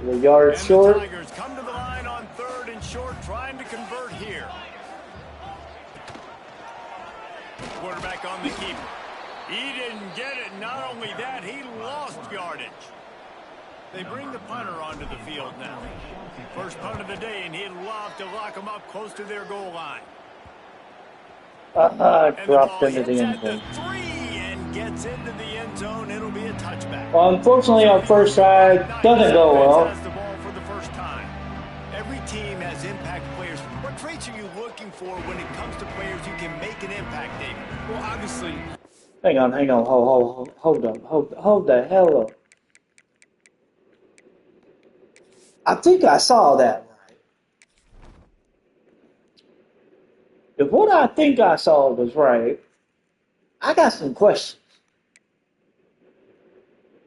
A yard And short. the Tigers come to the line on 3rd and short, trying to convert here. Quarterback on the keeper. He didn't get it. Not only that, he lost yardage. They bring the punter onto the field now. First punt of the day, and he'd love to lock them up close to their goal line. And the Dropped ball into the hits end at the zone. 3 and gets into the end zone. It'll be a touchback. Well, unfortunately, our first drive doesn't go well. Has the ball for the first time. Every team has impact players. What traits are you looking for when it comes to players who can make an impact, David? Well, obviously, Hang on. Hold up. Hold the hell up. I think I saw that right. If what I think I saw was right, I got some questions.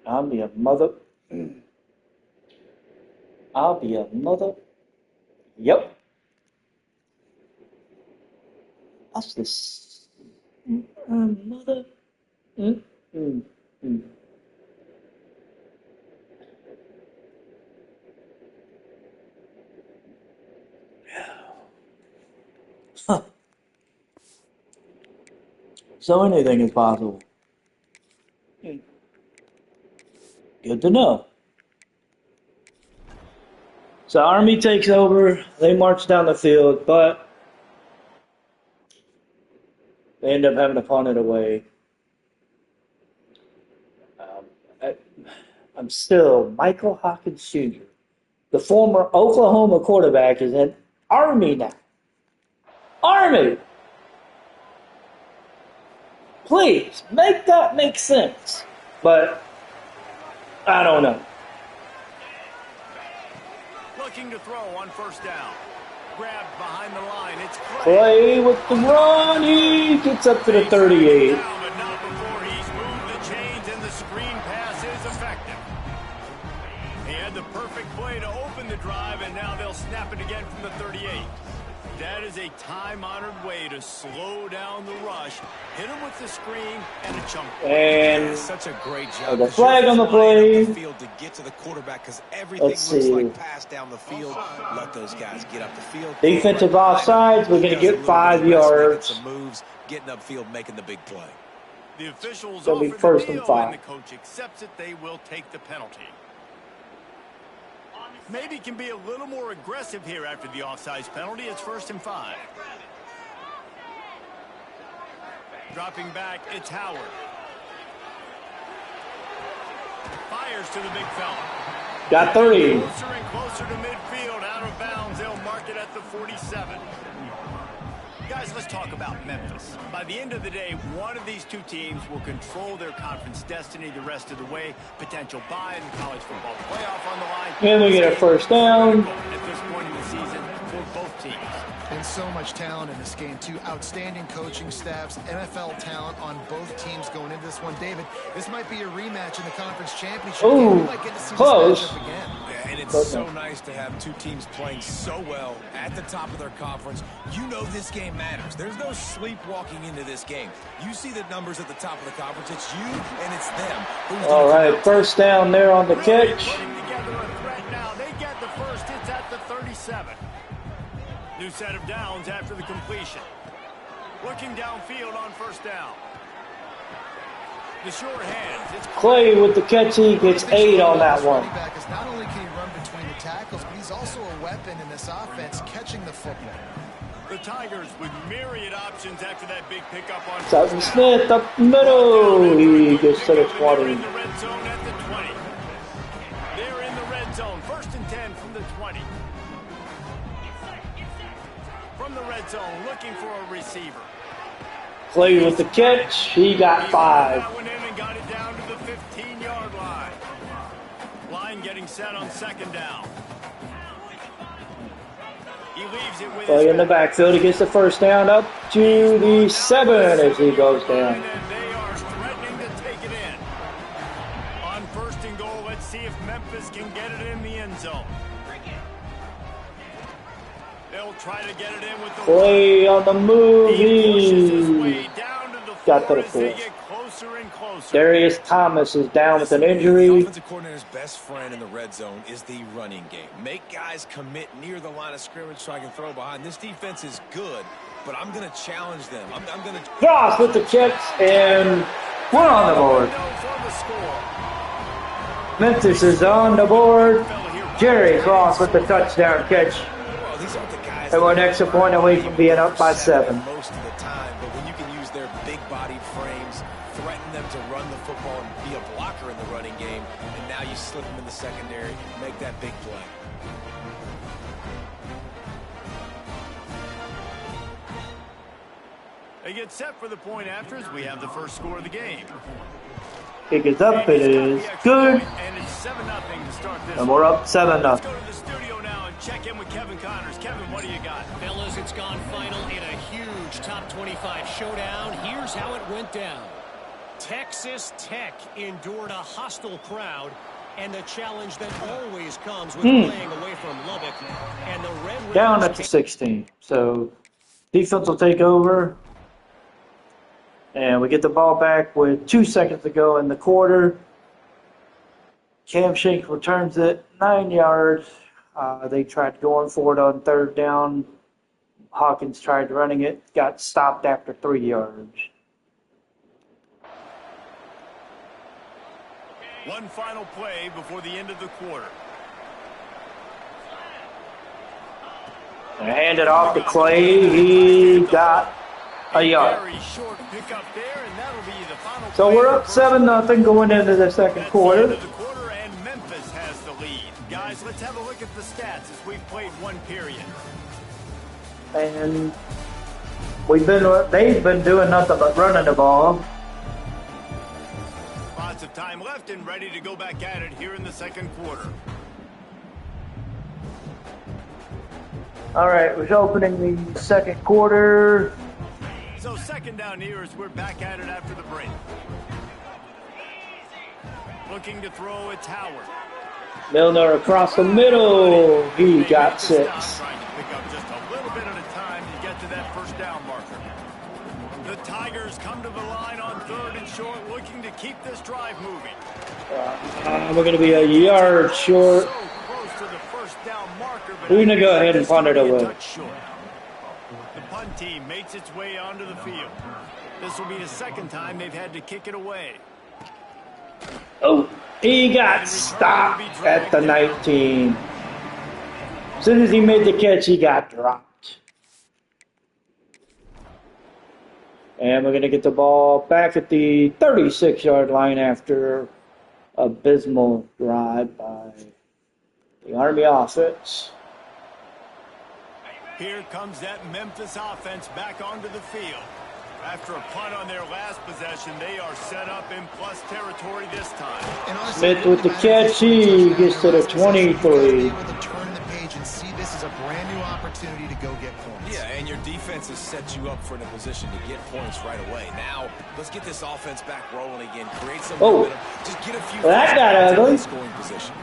I'll be a mother. Yep. What's this? Mother. Huh. So anything is possible. Good to know. So Army takes over. They march down the field, but they end up having to punt it away. I'm still Michael Hawkins Jr., the former Oklahoma quarterback, is in Army now. Army! Please, make that make sense. But I don't know. Looking to throw on first down. Grabbed behind the line. It's Clay with the run. He gets up to the 38. But not before he's moved the chains and the screen pass is effective. He had the perfect play to open the drive, and now they'll snap it again from the 38. That is a time-honored way to slow down the rush, hit him with the screen, and a chunk. And such a great job. the flag on the play. Field to get to the quarterback because everything looks like pass down the field. Let those guys get up the field. Defensive offsides. We're going to get 5 yards. Some moves, getting upfield, making the big play. The officials It'll be offer first the and deal, 5. and the coach accepts it. They will take the penalty. Maybe can be a little more aggressive here after the offsides penalty. It's 1st and 5. Dropping back, it's Howard. Fires to the big fella. Got 30. Closer and closer to midfield, out of bounds. They'll mark it at the 47. Guys, let's talk about Memphis. By the end of the day, one of these two teams will control their conference destiny the rest of the way. Potential bye in the college football playoff on the line. And we get a first down. At this point in the season for both teams. And so much talent in this game, too. Outstanding coaching staffs, NFL talent on both teams going into this one. David, this might be a rematch in the conference championship. Ooh, we might get to see close. this matchup again. Yeah, and it's so nice to have two teams playing so well at the top of their conference. You know this game matters. There's no sleepwalking into this game. You see the numbers at the top of the conference. It's you and it's them. All right, first down there on the catch. Putting together a threat now. They get the first. It's at the 37. New set of downs after the completion. Looking downfield on first down. The short hands. It's Clay with the catch. He gets 8 on that one. Not only can he run between the tackles, but he's also a weapon in this offense, catching the football. the Tigers with myriad options after that big pickup on Sutton Smith up the middle. He gets to the 20. in the red zone at the 20. They're in the red zone. 1st and 10 from the 20. From the red zone, looking for a receiver. Clay with the catch. He got 5. That one in and got it down to the 15-yard line. Line getting set on 2nd down. He leaves it with Clay in the backfield. He gets the first down up to the 7 as he goes down. And they are threatening to take it in. On 1st and goal, let's see if Memphis can get it in the end zone. They'll try to get it in with the Clay on the move. He pushes his He way down to the got to 4 the as they 4. get closer and closer. Darius Thomas is down with an The injury. offensive coordinator's best friend in the red zone is the running game. Make guys commit near the line of scrimmage so I can throw behind. This defense is good, but I'm going to challenge them. I'm going to... Cross with the catch, and we're on the board. For the score. Memphis is on the board. Jerry Cross with the touchdown catch. Well, these aren't the guys... And we're an extra point away from being up by 7. Most of the time, but when you can use their big-bodied frames, threaten them to run the football and be a blocker in the running game, and now you slip them in the secondary, make that big play. They get set for the point after as we have the first score of the game. Kick is up. It is good. And it's 7-0 to start this. And we're up 7-0. Let's go to the studio now and check in with Kevin Connors. Kevin, what do you got? Fellas, it's gone final in a huge top 25 showdown. Here's how it went down. Texas Tech endured a hostile crowd and the challenge that always comes with playing away from Lubbock. And the Red Down Raiders at the 16. So defense will take over. And we get the ball back with 2 seconds to go in the quarter. Cam Shank returns it 9 yards. They tried going for it on 3rd down. Hawkins tried running it. Got stopped after 3 yards. One final play before the end of the quarter. Hand it off to Clay. He got a yard. Very short pickup there, and that'll be the final So play we're of up the first 7-0 going into the second That's quarter. the end of the quarter, and Memphis has the lead. Guys, let's have a look at the stats as we've played one period. And they've been doing nothing but running the ball. Lots of time left and ready to go back at it here in the second quarter. All right, we're opening the second quarter. So second down here as we're back at it after the break. Looking to throw, it's Howard. Milner across the middle. He got Stop 6. trying to pick up just a little bit at a time to get to that first down marker. The Tigers come to the line on 3rd and short, looking to keep this drive moving. We're going to be a yard short. So close to the first down marker, but We're going to go ahead and just gonna punt it be a away. touch short. The punt team makes its way onto the field. This will be the second time they've had to kick it away. Oh, he got stopped at the 19. As soon as he made the catch, he got dropped. And we're going to get the ball back at the 36-yard line after abysmal drive by the Army offense. Here comes that Memphis offense back onto the field. After a punt on their last possession, they are set up in plus territory this time. And honestly, Smith with the catch. He gets to the 23. Be able to turn the page and see this as a brand new opportunity to go get points. Yeah, and your defense has set you up for the position to get points right away. Now, let's get this offense back rolling again. Create some momentum. Just get a few that got ugly. scoring position.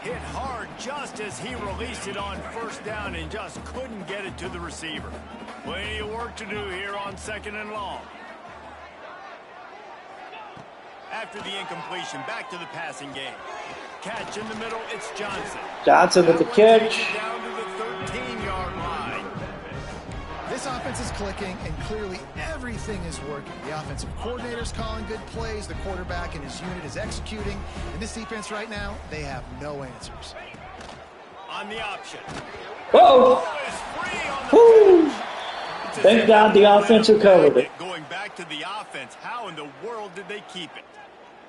Hit hard just as he released it on first down and just couldn't get it to the receiver. Plenty of work to do here on 2nd and long. After the incompletion, back to the passing game. Catch in the middle, it's Johnson. Johnson with the catch. Down to the 13-yard line. This offense is clicking, and clearly everything is working. The offensive coordinator's calling good plays. The quarterback and his unit is executing. And this defense right now, they have no answers. On the option. Whoa! Ball is free on the Woo! Thank God the offense recovered it. Going back to the offense, how in the world did they keep it?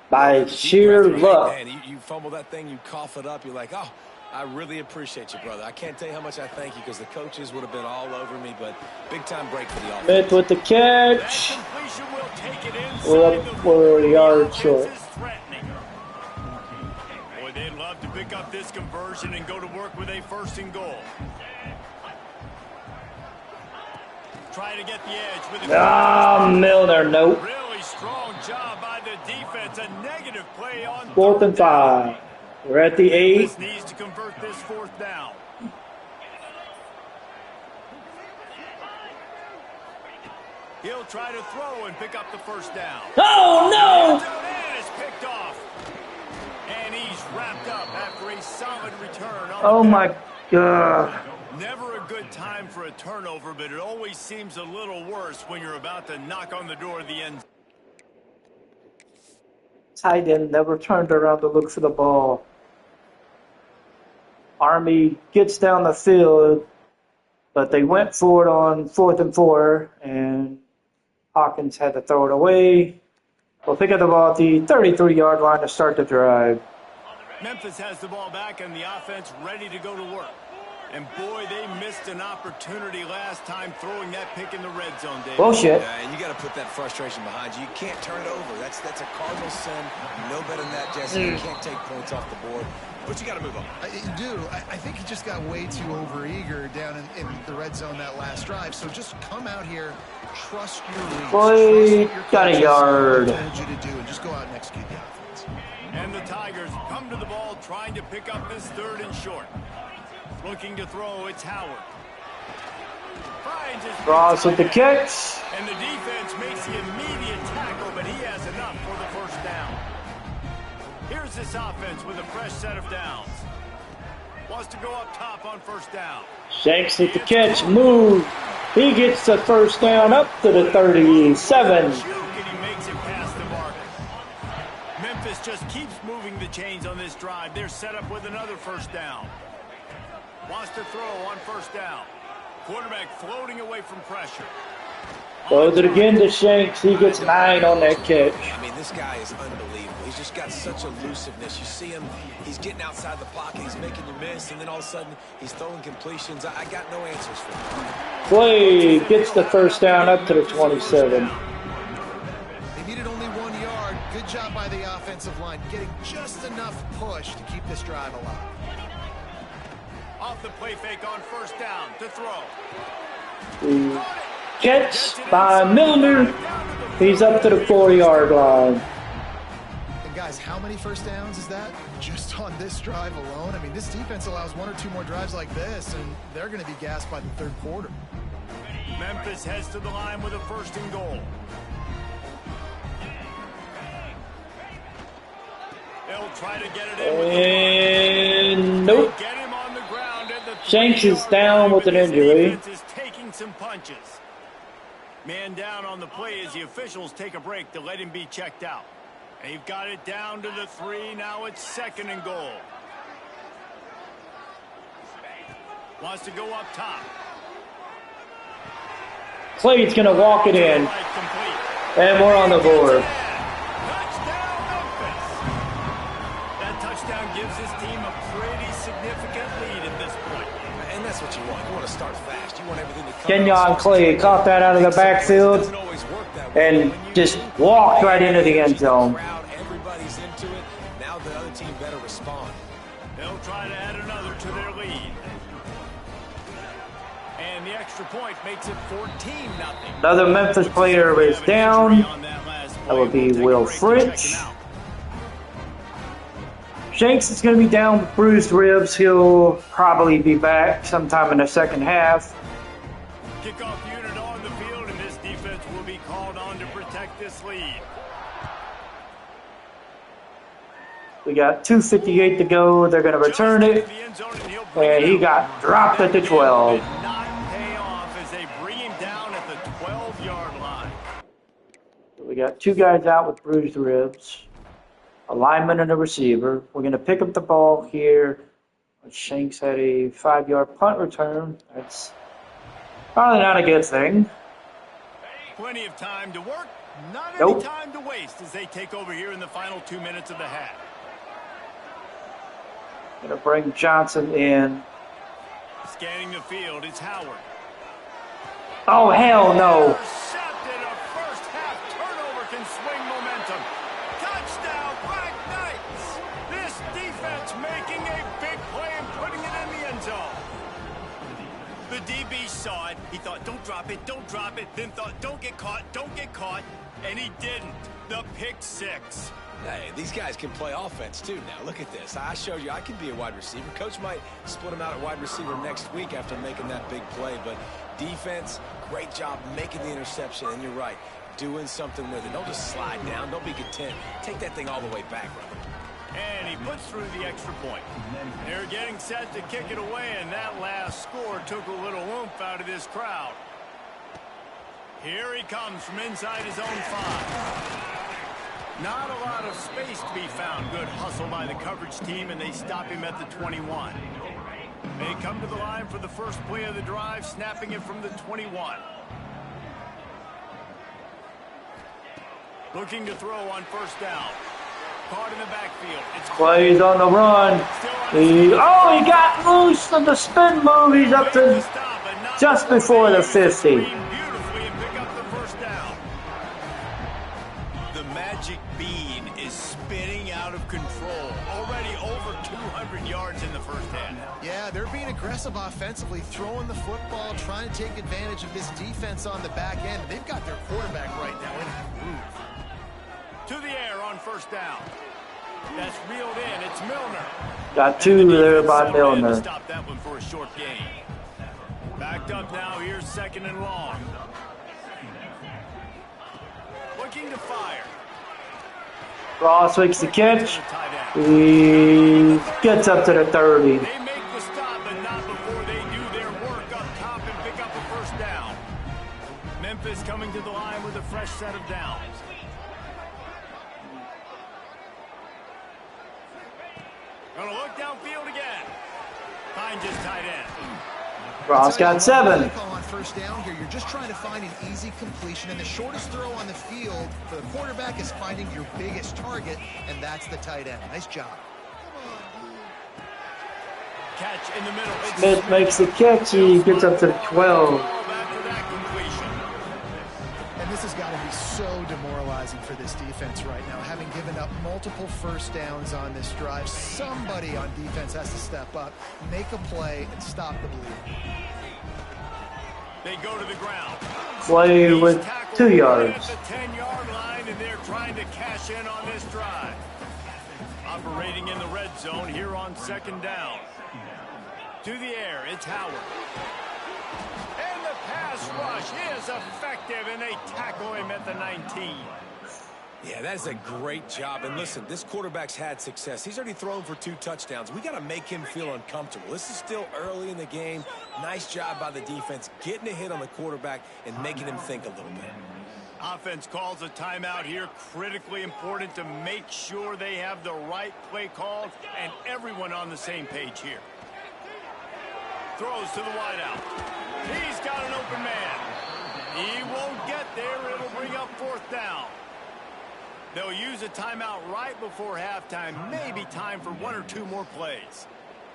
By sheer luck. Man, you fumble that thing, you cough it up, you're like, oh, I really appreciate you, brother. I can't tell you how much I thank you because the coaches would have been all over me, but big-time break for the offense. Smith with the catch. That completion will take it inside We're the up, we're a yard short. Offense is threatening. Boy, they'd love to pick up this conversion and go to work with a 1st and goal. Trying to get the edge with a Milner, nope. really strong job by the defense. A negative play on 4th and 5. We're at the 8. This needs to convert this 4th down. He'll try to throw and pick up the 1st down. Oh, no! And is picked off. And he's wrapped up after a solid return. Oh, my God. Never a good time for a turnover, but it always seems a little worse when you're about to knock on the door of the end. Tight end never turned around to look for the ball. Army gets down the field, but they went for it on 4th and 4, and Hawkins had to throw it away. We'll pick up the ball at the 33-yard line to start the drive. Memphis has the ball back and the offense ready to go to work. And boy, they missed an opportunity last time throwing that pick in the red zone, David. Bullshit. And you got to put that frustration behind you. You can't turn it over. That's a cardinal sin. You know better than that, Jesse. You can't take points off the board. But you got to move on. You do. I think he just got way too overeager down in the red zone that last drive. So just come out here, trust your reads. Boy, got a yard. Told you to do, and just go out and execute the offense. And the Tigers come to the ball trying to pick up this 3rd and short. Looking to throw, it's Howard. Finds his Ross with the catch. And the defense makes the immediate tackle, but he has enough for the 1st down. Here's this offense with a fresh set of downs. Wants to go up top on 1st down. Shanks with the catch. Move. He gets the 1st down up to the 37. And he makes it past the marker. Memphis just keeps moving the chains on this drive. They're set up with another 1st down. Wants to throw on 1st down. quarterback floating away from pressure. Throws it again to Shanks. He gets 9 on that catch. I mean, this guy is unbelievable. He's just got such elusiveness. You see him, he's getting outside the pocket, he's making you miss, and then all of a sudden, he's throwing completions. I got no answers for him. Clay gets the first down up to the 27. They needed only 1 yard. Good job by the offensive line, getting just enough push to keep this drive alive. Off the play fake on first down to throw. Catch by Milner. He's up to the 4-yard line. And guys, how many first downs is that? Just on this drive alone? I mean, this defense allows 1 or 2 more drives like this, and they're going to be gassed by the third quarter. Memphis heads to the line with a 1st and goal. They'll try to get it in with And nope. Get him on the ground at the Shanks is down with an injury. Defense is taking some punches. Man down on the play as the officials take a break to let him be checked out. They've got it down to the 3. Now it's 2nd and goal. Wants to go up top. Clay's going to walk it in. And we're on the board. Touchdown, Memphis. That touchdown gives his team a pretty significant lead at this point. And that's what you want. You want to start fast. You want everything to come. Kenyon Clay caught that out of the backfield Doesn't always work that way. and When you just do, walked right into the end zone. Everybody's into it. Now the other team better respond. They'll try to add another to their lead. And the extra point makes it 14-0. Another Memphis player is down. That would be Will French. Shanks is going to be down with bruised ribs. He'll probably be back sometime in the second half. Kickoff unit on the field, and this defense will be called on to protect this lead. We got 2:58 to go. They're going to return it. And he got dropped at the 12. Did not pay off as they bring him down at the 12-yard line. We got 2 guys out with bruised ribs. A lineman and a receiver. We're going to pick up the ball here. Shanks had a 5-yard punt return. That's probably not a good thing. Plenty of time to work. Not any Nope. time to waste as they take over here in the final 2 minutes of the half. Going to bring Johnson in. Scanning the field, it's Howard. Oh, hell no. Intercepted. A first-half turnover can swing momentum. Touchdown, Black Knights. This defense making a big play and putting it in the end zone. The DB saw it. He thought, don't drop it, then thought, don't get caught, and he didn't. The pick 6. Hey, these guys can play offense too now. Look at this. I showed you I can be a wide receiver. Coach might split him out at wide receiver next week after making that big play. But defense, great job making the interception. And you're right, doing something with it. Don't just slide down. Don't be content. Take that thing all the way back, brother. And he puts through the extra point. They're getting set to kick it away, and that last score took a little oomph out of this crowd. Here he comes from inside his own 5. Not a lot of space to be found. Good hustle by the coverage team, and they stop him at the 21. They come to the line for the first play of the drive, snapping it from the 21. Looking to throw on first down. Caught in the backfield. It's Clay's on the run. He got loose on the spin move. He's up to just before the 50. Magic bean is spinning out of control. Already over 200 yards in the first half. Yeah, they're being aggressive offensively, throwing the football, trying to take advantage of this defense on the back end. They've got their quarterback right now in a groove. To the air on first down. That's reeled in. It's Milner. Got 2 there by Milner. Stop that one for a short gain. Backed up now. Here's 2nd and long. Looking to fire. Ross makes the catch. He gets up to the 30. They make the stop, but not before they do their work up top and pick up a first down. Memphis coming to the line with a fresh set of downs. Gonna look downfield again. Finds his tight end. Ross got 7. On first down here, you're just trying to find an easy completion, and the shortest throw on the field for the quarterback is finding your biggest target, and that's the tight end. Nice job. Catch in the middle. Smith makes the catch. He gets up to the 12. And this has got to be so demoralizing for this defense right now, having given up multiple first downs on this drive. Somebody on defense has to step up, make a play, and stop the bleeding. They go to the ground. Play with 2 yards. At the 10-yard line, and they're trying to cash in on this drive. Operating in the red zone here on second down. To the air, it's Howard. And the pass rush is effective, and they tackle him at the 19. Yeah, that's a great job. And listen, this quarterback's had success. He's already thrown for 2 touchdowns. We got to make him feel uncomfortable. This is still early in the game. Nice job by the defense, getting a hit on the quarterback and making him think a little bit. Offense calls a timeout here. Critically important to make sure they have the right play called and everyone on the same page here. Throws to the wideout. He's got an open man. He won't get there. It'll bring up 4th down. They'll use a timeout right before halftime. Maybe time for 1 or 2 more plays.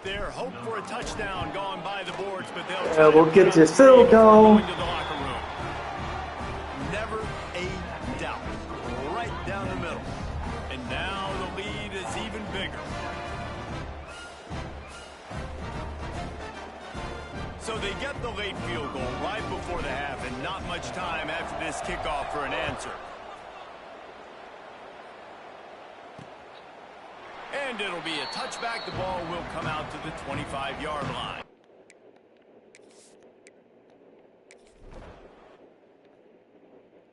Their hope for a touchdown gone by the boards, but they'll get this field goal. Into the locker room. Never a doubt. Right down the middle. And now the lead is even bigger. So they get the late field goal right before the half, and not much time after this kickoff for an answer. And it'll be a touchback. The ball will come out to the 25-yard line.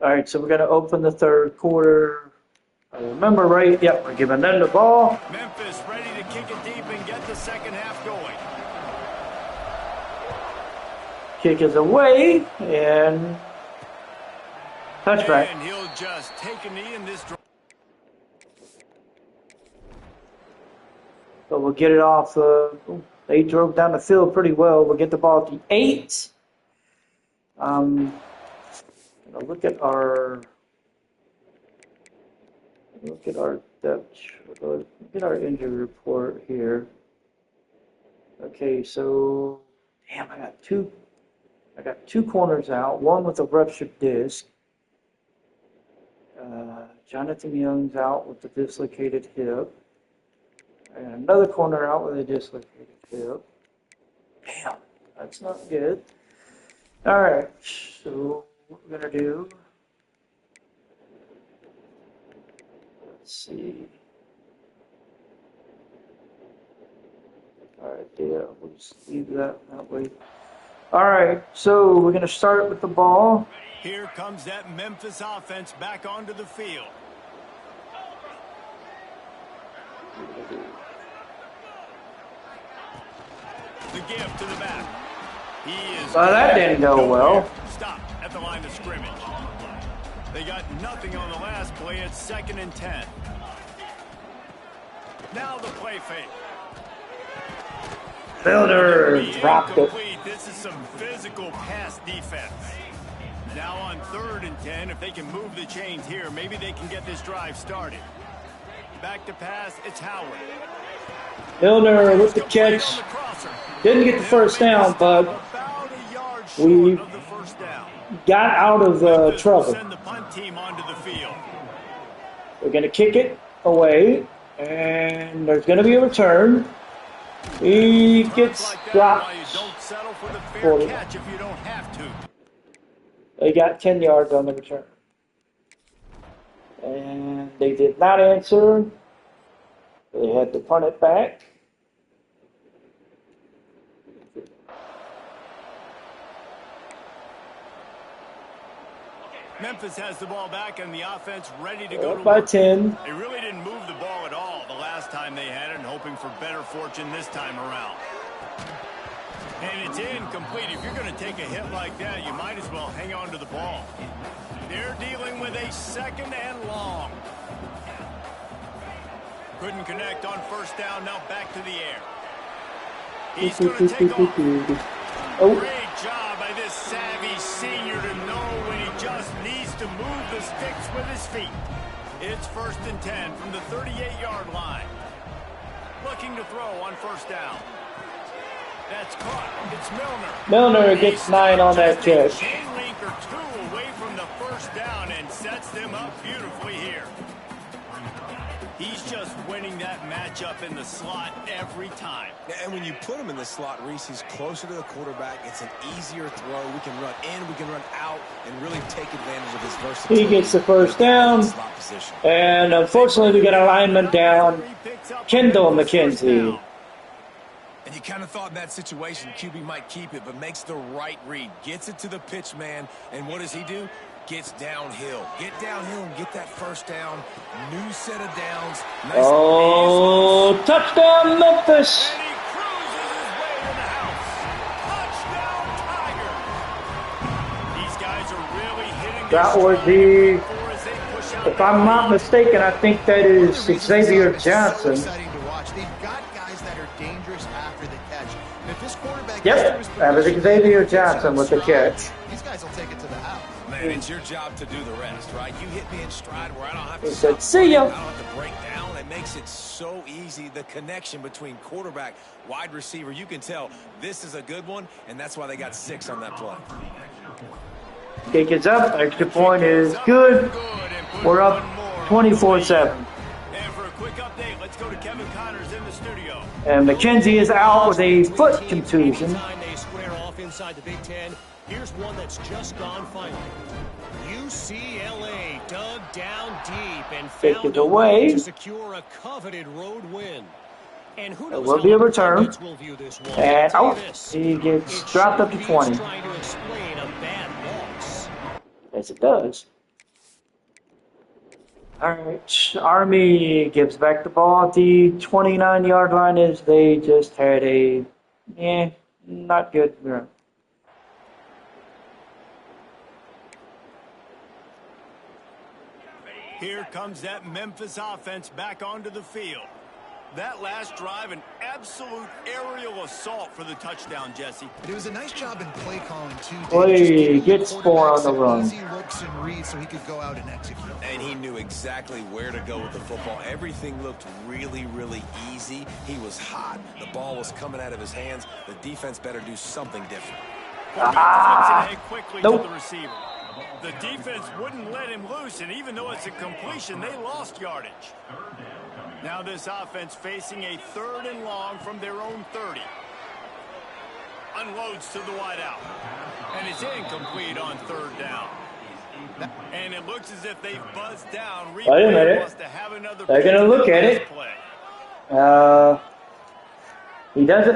All right, so we're going to open the 3rd quarter. I remember right. Yep, we're giving them the ball. Memphis ready to kick it deep and get the second half going. Kick is away, and touchback. And he'll just take a knee in this drive. So we'll get it off. They drove down the field pretty well. We'll get the ball at the 8. Look at our depth. Look at our injury report here. Okay, so damn, I got two corners out. One with a ruptured disc. Jonathan Young's out with the dislocated hip. And another corner out with a dislocated hip. Damn, that's not good. All right, so what we're gonna do? Let's see. All right, yeah, we'll just leave that way. All right, so we're gonna start with the ball. Here comes that Memphis offense back onto the field. The give to the back. He is. Well, that didn't go well. Stop at the line of scrimmage. They got nothing on the last play. It's 2nd and 10. Now the play fake. Fielder dropped it. This is some physical pass defense. Now on 3rd and 10, if they can move the chains here, maybe they can get this drive started. Back to pass, it's Howard. Milner with the catch. Didn't get the first down, but we got out of trouble. Send the punt team onto the field. We're going to kick it away, and there's going to be a return. He gets dropped. Don't settle for the fair catch if you don't have to. They got 10 yards on the return. And they did not answer. They had to punt it back. Memphis has the ball back and the offense ready to go Up by 10. They really didn't move the ball at all the last time they had it, and hoping for better fortune this time around. And it's incomplete. If you're going to take a hit like that, you might as well hang on to the ball. They're dealing with a 2nd and long. Couldn't connect on 1st down. Now back to the air. He's going to take off. Oh. Great job by this savvy senior to know when he just needs to move the sticks with his feet. It's 1st and 10 from the 38-yard line. Looking to throw on 1st down. That's caught. It's Milner. Milner gets 9 on that catch. Chain link or 2 away from the 1st down and sets them up beautifully here. He's just winning that matchup in the slot every time. And when you put him in the slot, Reese, he's closer to the quarterback. It's an easier throw. We can run in, we can run out, and really take advantage of his versatility. He gets the 1st down. And unfortunately, we got a lineman down. Kendall McKenzie. And you kind of thought in that situation QB might keep it, but makes the right read. Gets it to the pitch man, and what does he do? Gets downhill. Get downhill and get that 1st down. New set of downs. Nice touchdown Memphis. And he cruises his way to the house. Touchdown Tiger. These guys are really hitting that would be, if I'm not mistaken, I think that is Xavier Johnson. Exciting to watch. They've got guys that are dangerous after the catch. And if this quarterback Yep, that was Xavier Johnson with the catch. These guys will take it to the house. Man, it's your job to do the rest, right? You hit me in stride where I don't have to He said, stop. see ya. I don't have to break down. It makes it so easy. The connection between quarterback, wide receiver, you can tell this is a good one, and that's why they got 6 on that play. Kick is up. Extra point is good. We're up 24-7. And for a quick update, let's go to Kevin Connors in the studio. And McKenzie is out with a foot contusion. Anytime they square off inside the Big Ten, here's one that's just gone final. UCLA dug down deep and Take found it away. to secure a coveted road win. And who knows will how be a other return. pundits will view this one. And I'll tell you out. this, He gets it dropped up to sure 20. beats trying to explain a bad loss. Yes, it does. All right, Army gives back the ball at the 29-yard line as they just had a, not good run. Here comes that Memphis offense back onto the field. That last drive, an absolute aerial assault for the touchdown, Jesse. It was a nice job in play calling, too. Boy, gets 4 on the run. Easy looks and reads so he could go out and execute. And he knew exactly where to go with the football. Everything looked really, really easy. He was hot. The ball was coming out of his hands. The defense better do something different. Flips it ahead quickly Nope. to the receiver. The defense wouldn't let him loose, and even though it's a completion, they lost yardage. Now this offense facing a 3rd and long from their own 30. Unloads to the wideout. And it's incomplete on 3rd down. And it looks as if they've buzzed down. Wait a minute. Wants to have another They're going to look at it. play.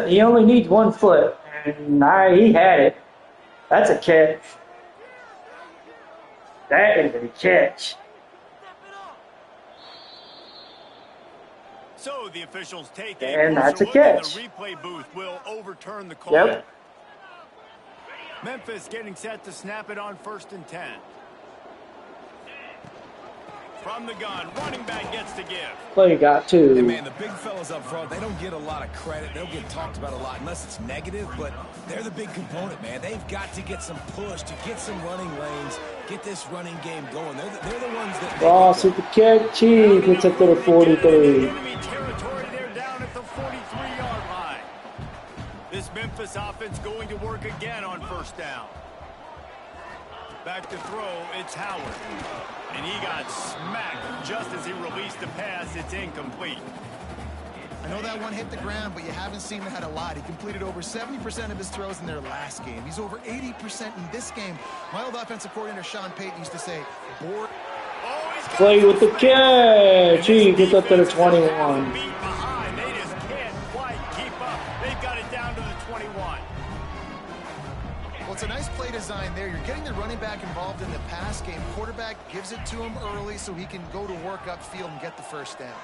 He only needs 1 foot, and he had it. That's a catch. That is a catch. So the officials take And a that's a closer look, and catch. the replay booth will overturn the call. Yep. Memphis getting set to snap it on 1st and 10. From the gun, running back gets to give. Play got 2. And man, the big fellas up front, they don't get a lot of credit. They don't get talked about a lot unless it's negative, but they're the big component, man. They've got to get some push, to get some running lanes, get this running game going. They're the ones that... Ross with the catch. He gets up to the 43. Enemy territory, they're down at the 43-yard line. This Memphis offense going to work again on 1st down. Back to throw, it's Howard. And he got smacked just as he released the pass. It's incomplete. I know that one hit the ground, but you haven't seen that a lot. He completed over 70% of his throws in their last game. He's over 80% in this game. My old offensive coordinator, Sean Payton, used to say, board. Play with the catch. He gets up to the 21. Beat behind. They just can't quite keep up. They've got it down to the 21. Well, it's a nice play design there. You're getting the running back involved in the pass game. Quarterback gives it to him early so he can go to work upfield and get the 1st down.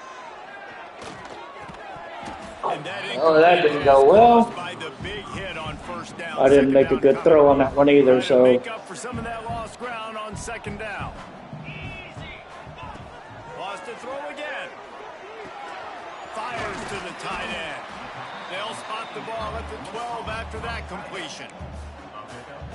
Oh, that didn't go well. By the big hit on 1st down. I didn't make a good throw on that one either, so... Make up for some of that lost ground on 2nd down. Lost to throw again. Fires to the tight end. They'll spot the ball at the 12 after that completion.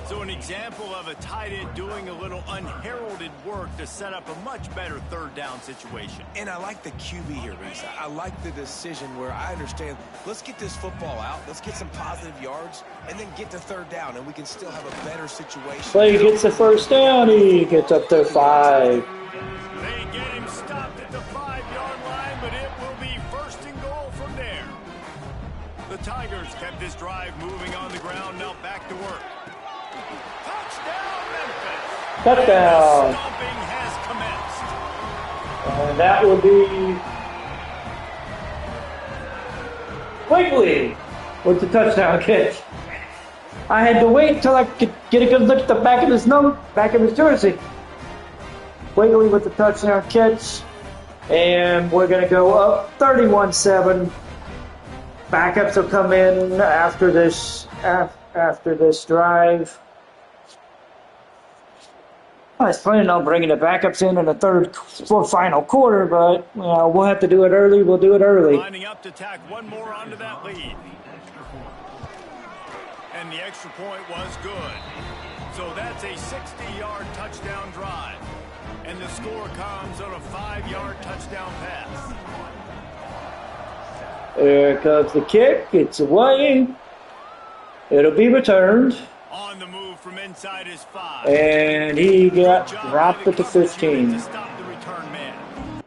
So an example of a tight end doing a little unheralded work to set up a much better third down situation. And I like the QB here, Reese. I like the decision where I understand, let's get this football out, let's get some positive yards, and then get to third down, and we can still have a better situation. Slay gets the first down. He gets up to 5. They get him stopped at the 5-yard line, but it will be first and goal from there. The Tigers kept this drive moving on the ground, now back to work. Touchdown, Memphis! Touchdown. The stomping has commenced. And that will be Quigley with the touchdown catch. I had to wait until I could get a good look at the back of his jersey. Quigley with the touchdown catch. And we're going to go up 31-7. Backups will come in after this drive. I was planning on bringing the backups in the third final quarter, but we'll have to do it early. We'll do it early. Lining up to tack one more onto that lead. And the extra point was good. So that's a 60-yard touchdown drive. And the score comes on a 5-yard touchdown pass. There comes the kick. It's away. It'll be returned. On the move from inside his 5. And he got dropped at the 15. To stop the return man.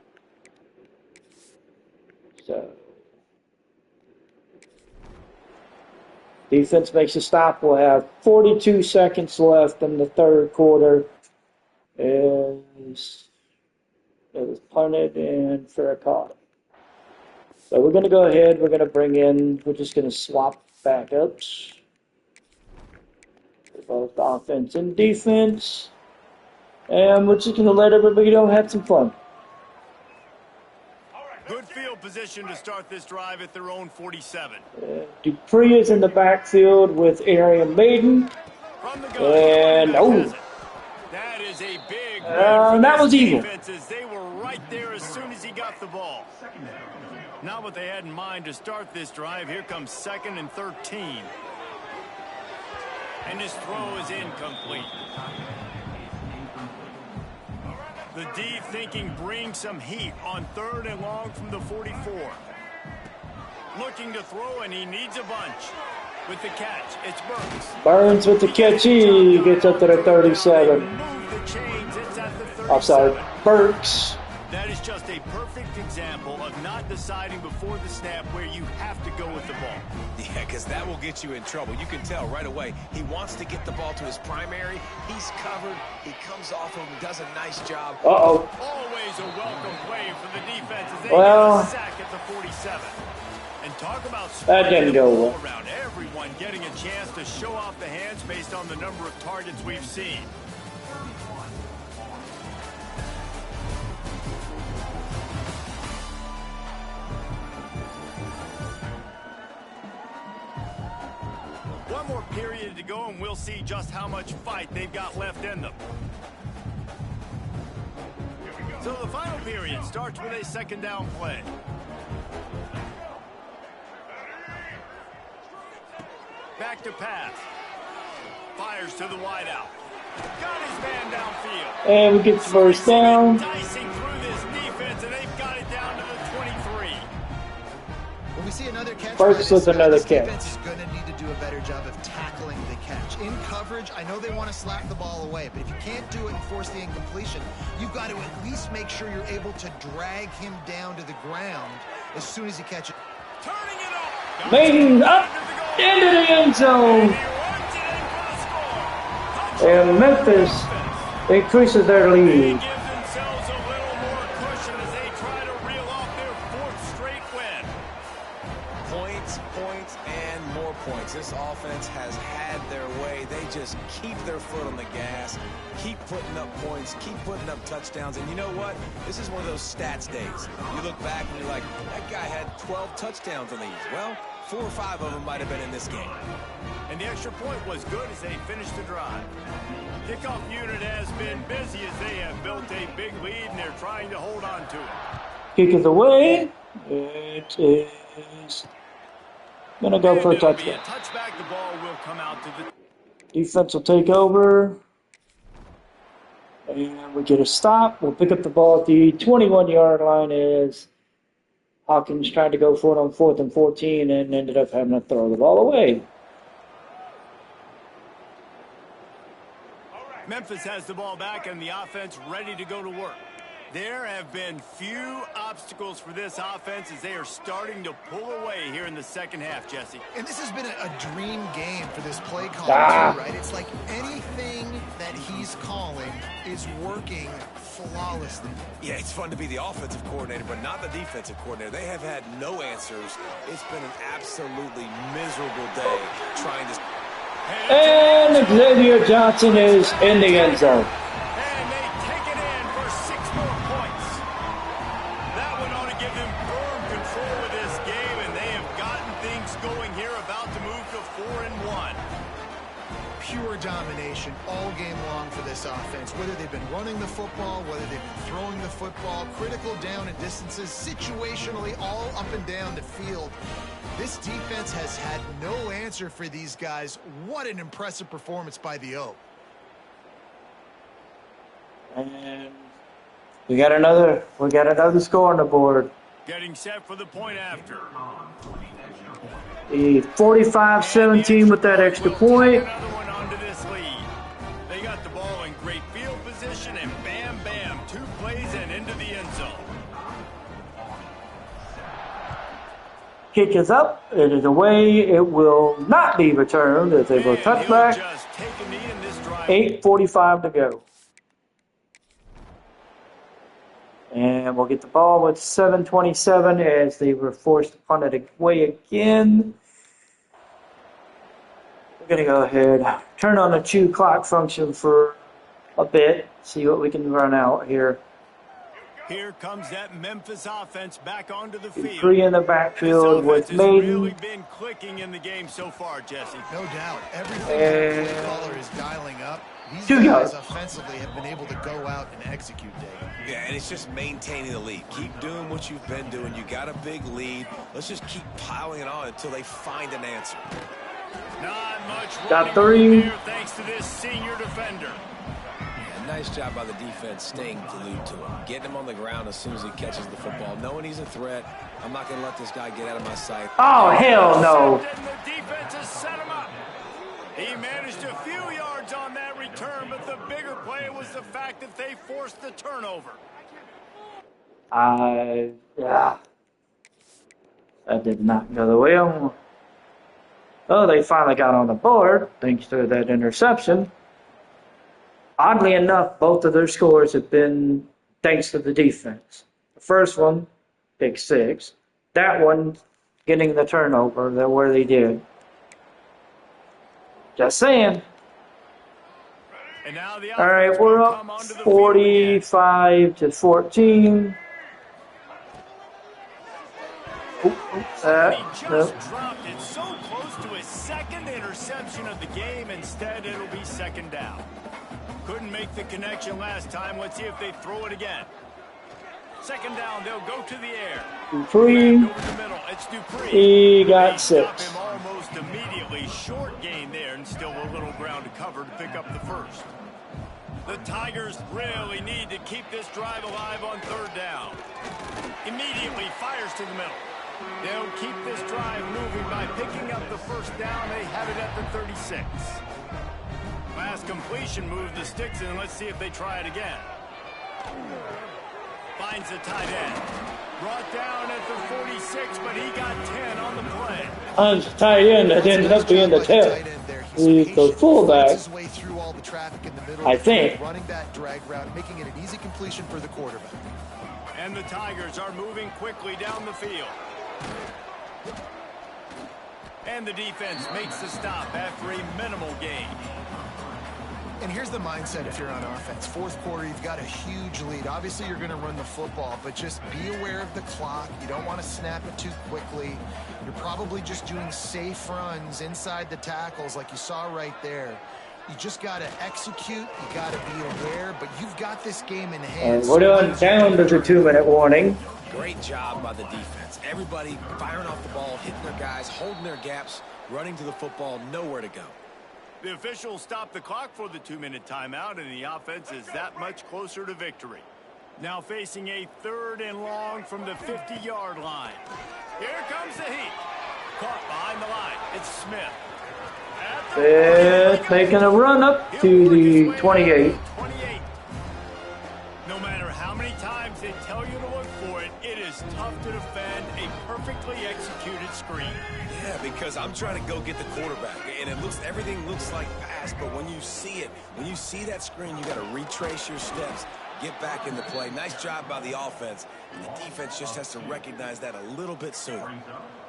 So defense makes a stop. We'll have 42 seconds left in the third quarter. It was punted and fair caught. So we're going to go ahead. We're going to bring in. We're just going to swap backups. Both offense and defense. And we're just going to let everybody go have some fun. Good field position to start this drive at their own 47. Dupree is in the backfield with Arian Maiden. From the gun, And, that is a big that was evil. defenses. They were right there as soon as he got the ball. Not what they had in mind to start this drive. Here comes 2nd and 13. And his throw is incomplete. The D thinking bring some heat on 3rd and long from the 44. Looking to throw, and he needs a bunch. With the catch, it's Burks. Burns with the catch. He gets up to the 37. Move the chains, it's at the 37. Offside. Burks. That is just a perfect example of not deciding before the snap where you have to go with the ball. Yeah, because that will get you in trouble. You can tell right away he wants to get the ball to his primary. He's covered. He comes off of him, does a nice job. Uh-oh. Always a welcome play for the defense as they Well, get a sack at the 47. And talk about that didn't go spreading the well. ball around. Everyone getting a chance to show off the hands based on the number of targets we've seen. One more period to go, and we'll see just how much fight they've got left in them. So the final period starts with a 2nd down play. Back to pass. Fires to the wideout. Got his man downfield. And we get the first down. Dicing through this defense, and they've got it down to the 23. When we see another catch, Burks with another this catch. defense is going to need to do a better job of tackling the catch. In coverage, I know they want to slap the ball away, but if you can't do it and force the incompletion, you've got to at least make sure you're able to drag him down to the ground as soon as he catches it. Turning it up. Maiden up into the end zone. And Memphis increases their They lead. give themselves a little more cushion as they try to reel off their 4th straight win. Points, points, and more points. This offense has had their way. They just keep their foot on the gas, keep putting up points, keep putting up touchdowns. And you know what? This is one of those stats days. You look back and you're like, that guy had 12 touchdowns on these. Well, 4 or 5 of them might have been in this game. And the extra point was good as they finished the drive. Kickoff unit has been busy as they have built a big lead, and they're trying to hold on to it. Kick is away. It is Gonna go for a It'll be a touchback. touchback. The ball will come out to the... Defense will take over. And we get a stop. We'll pick up the ball at the 21-yard line as Hawkins tried to go for it on 4th and 14 and ended up having to throw the ball away. Memphis has the ball back and the offense ready to go to work. There have been few obstacles for this offense as they are starting to pull away here in the second half, Jesse. And this has been a dream game for this play caller, too, right? It's like anything that he's calling is working flawlessly. Yeah, it's fun to be the offensive coordinator, but not the defensive coordinator. They have had no answers. It's been an absolutely miserable day trying to... And Xavier Johnson is in the end zone. And they take it in for 6 more points. That one ought to give them firm control of this game, and they have gotten things going here, about to move to 4-1. Pure domination all game long for this offense. Whether they've been running the football, whether they've been throwing the football, critical down and distances, situationally all up and down the field. This defense has had no answer for these guys. What an impressive performance by the O. And we got another score on the board. Getting set for the point after. The 45-17 with that extra point. Another one onto this lead. They got the ball in great field position, and bam, bam, 2 plays and into the end zone. Kick is up. It is away. It will not be returned as they will touchback. Just take a knee in this drive. 8:45 to go. And we'll get the ball with 7:27 as they were forced to punt it away again. We're going to go ahead, turn on the chew clock function for a bit, see what we can run out here. Here comes that Memphis offense back onto the field. 3 in the backfield with This offense has really Maiden. been clicking in the game so far, Jesse. No doubt. Everything that the play caller is dialing up, these 2 guys yards. offensively have been able to go out and execute, Dave. Yeah, and it's just maintaining the lead. Keep doing what you've been doing. You got a big lead. Let's just keep piling it on until they find an answer. Not much Got running room 3. there thanks to this senior defender. Yeah, nice job by the defense staying glued to him. Getting him on the ground as soon as he catches the football. Knowing he's a threat, I'm not going to let this guy get out of my sight. Oh, hell no. And the defense has set him up. He managed a few yards on that return, but the bigger play was the fact that they forced the turnover. Yeah. That did not go the way I wanted. Oh, they finally got on the board thanks to that interception. Oddly enough, both of their scores have been thanks to the defense. The first one, pick 6. That one, getting the turnover, where they did. Just saying. And now the All right, offense we're will up come onto the field again. 45-14. He Nope. just dropped it so close to his second interception of the game. Instead, it'll be second down. Couldn't make the connection last time. Let's see if they throw it again. Second down, they'll go to the air. Dupree. Over the middle, it's Dupree. He got They stop 6. him almost immediately. Short gain there, and still a little ground to cover to pick up the first. The Tigers really need to keep this drive alive on third down. Immediately fires to the middle. They'll keep this drive moving by picking up the first down. They have it at the 36. Last completion moved the sticks in. Let's see if they try it again. Finds the tight end. Brought down at the 46, but he got 10 on the play. On the tight end, that ended up being the tail. He's the fullback, I think. Running that drag route, making it an easy completion for the quarterback. And the Tigers are moving quickly down the field. And the defense makes the stop after a minimal gain. And here's the mindset if you're on offense. Fourth quarter, you've got a huge lead. Obviously, you're going to run the football, but just be aware of the clock. You don't want to snap it too quickly. You're probably just doing safe runs inside the tackles like you saw right there. You just got to execute. You got to be aware, but you've got this game in hand. And we're down to the 2-minute warning. Great job by the defense. Everybody firing off the ball, hitting their guys, holding their gaps, running to the football, nowhere to go. The officials stopped the clock for the 2-minute timeout, and the offense is that much closer to victory. Now facing a 3rd and long from the 50-yard line. Here comes the heat. Caught behind the line. It's Smith. It's making a run up to the 28. No matter how many times they tell you to look for it, it is tough to defend a perfectly executed screen. Yeah, because I'm trying to go get the quarterback, and everything looks like pass, but when you see it, when you see that screen, you got to retrace your steps, get back into play. Nice job by the offense, and the defense just has to recognize that a little bit sooner.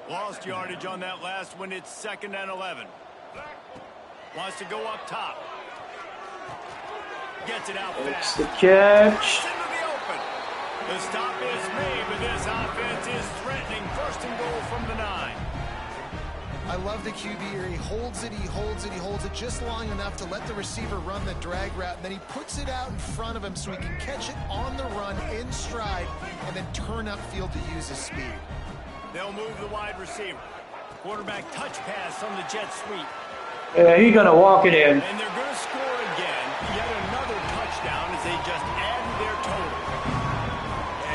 Lost yardage on that last one. It's 2nd and 11. Wants to go up top. Gets it out It's fast. the catch. Into the open. The stop is made, but this offense is threatening. 1st and goal from the 9. I love the QB here. He holds it, he holds it, he holds it just long enough to let the receiver run the drag route, and then he puts it out in front of him so he can catch it on the run in stride and then turn upfield to use his speed. They'll move the wide receiver. Quarterback touch pass on the jet sweep. Yeah, he's going to walk it in. And they're going to score again. Yet another touchdown as they just added their total.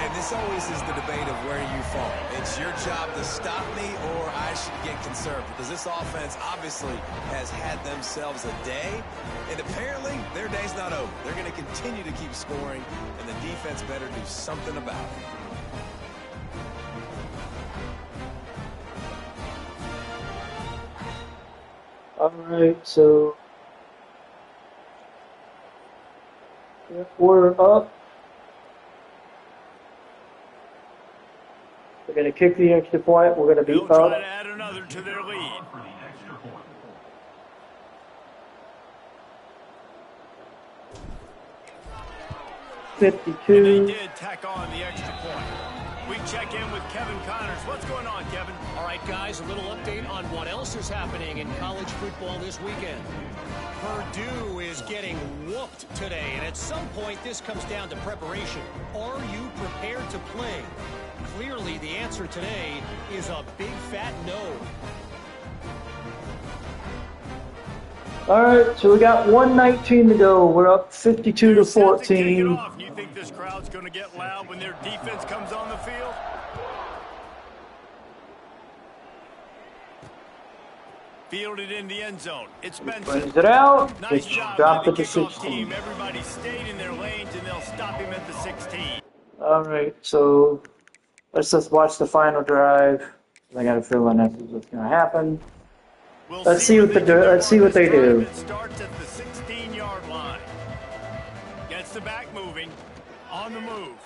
And this always is the debate of where you fall. It's your job to stop me, or I should get conservative, because this offense obviously has had themselves a day, and apparently their day's not over. They're going to continue to keep scoring, and the defense better do something about it. All right, so we're up. We're going to kick the extra point. We're going to be They'll try to up. add another to their lead. And they 52. did tack on the extra point. We check in with Kevin Connors. What's going on, Kevin? All right, guys, a little update on what else is happening in college football this weekend. Purdue is getting whooped today, and at some point this comes down to preparation. Are you prepared to play? Clearly, the answer today is a big fat no. All right, so we got 1:19 to go. We're up 52 to They're set to kick it 14. off. You think this crowd's going to get loud when their defense comes on the field? Fielded in the end zone. It's Benson. Brings it out. Nice It's job dropped by at the the kickoff 16. team. Everybody stayed in their lanes, and they'll stop him at the 16. All right, so let's just watch the final drive. I got a feeling that's what's going to happen. We'll Let's see what they they can do. Let's see on what this they do. drive. It starts at the 16-yard line. Gets the back moving. On the move.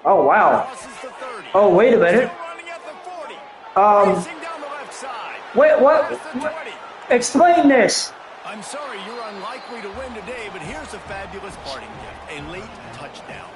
Oh wow. Crosses the 30. Oh wait a minute. Still running at the 40. Um, Racing down the left side. wait, what? Past the 20. Explain this. I'm sorry you're unlikely to win today, but here's a fabulous parting gift. A late touchdown.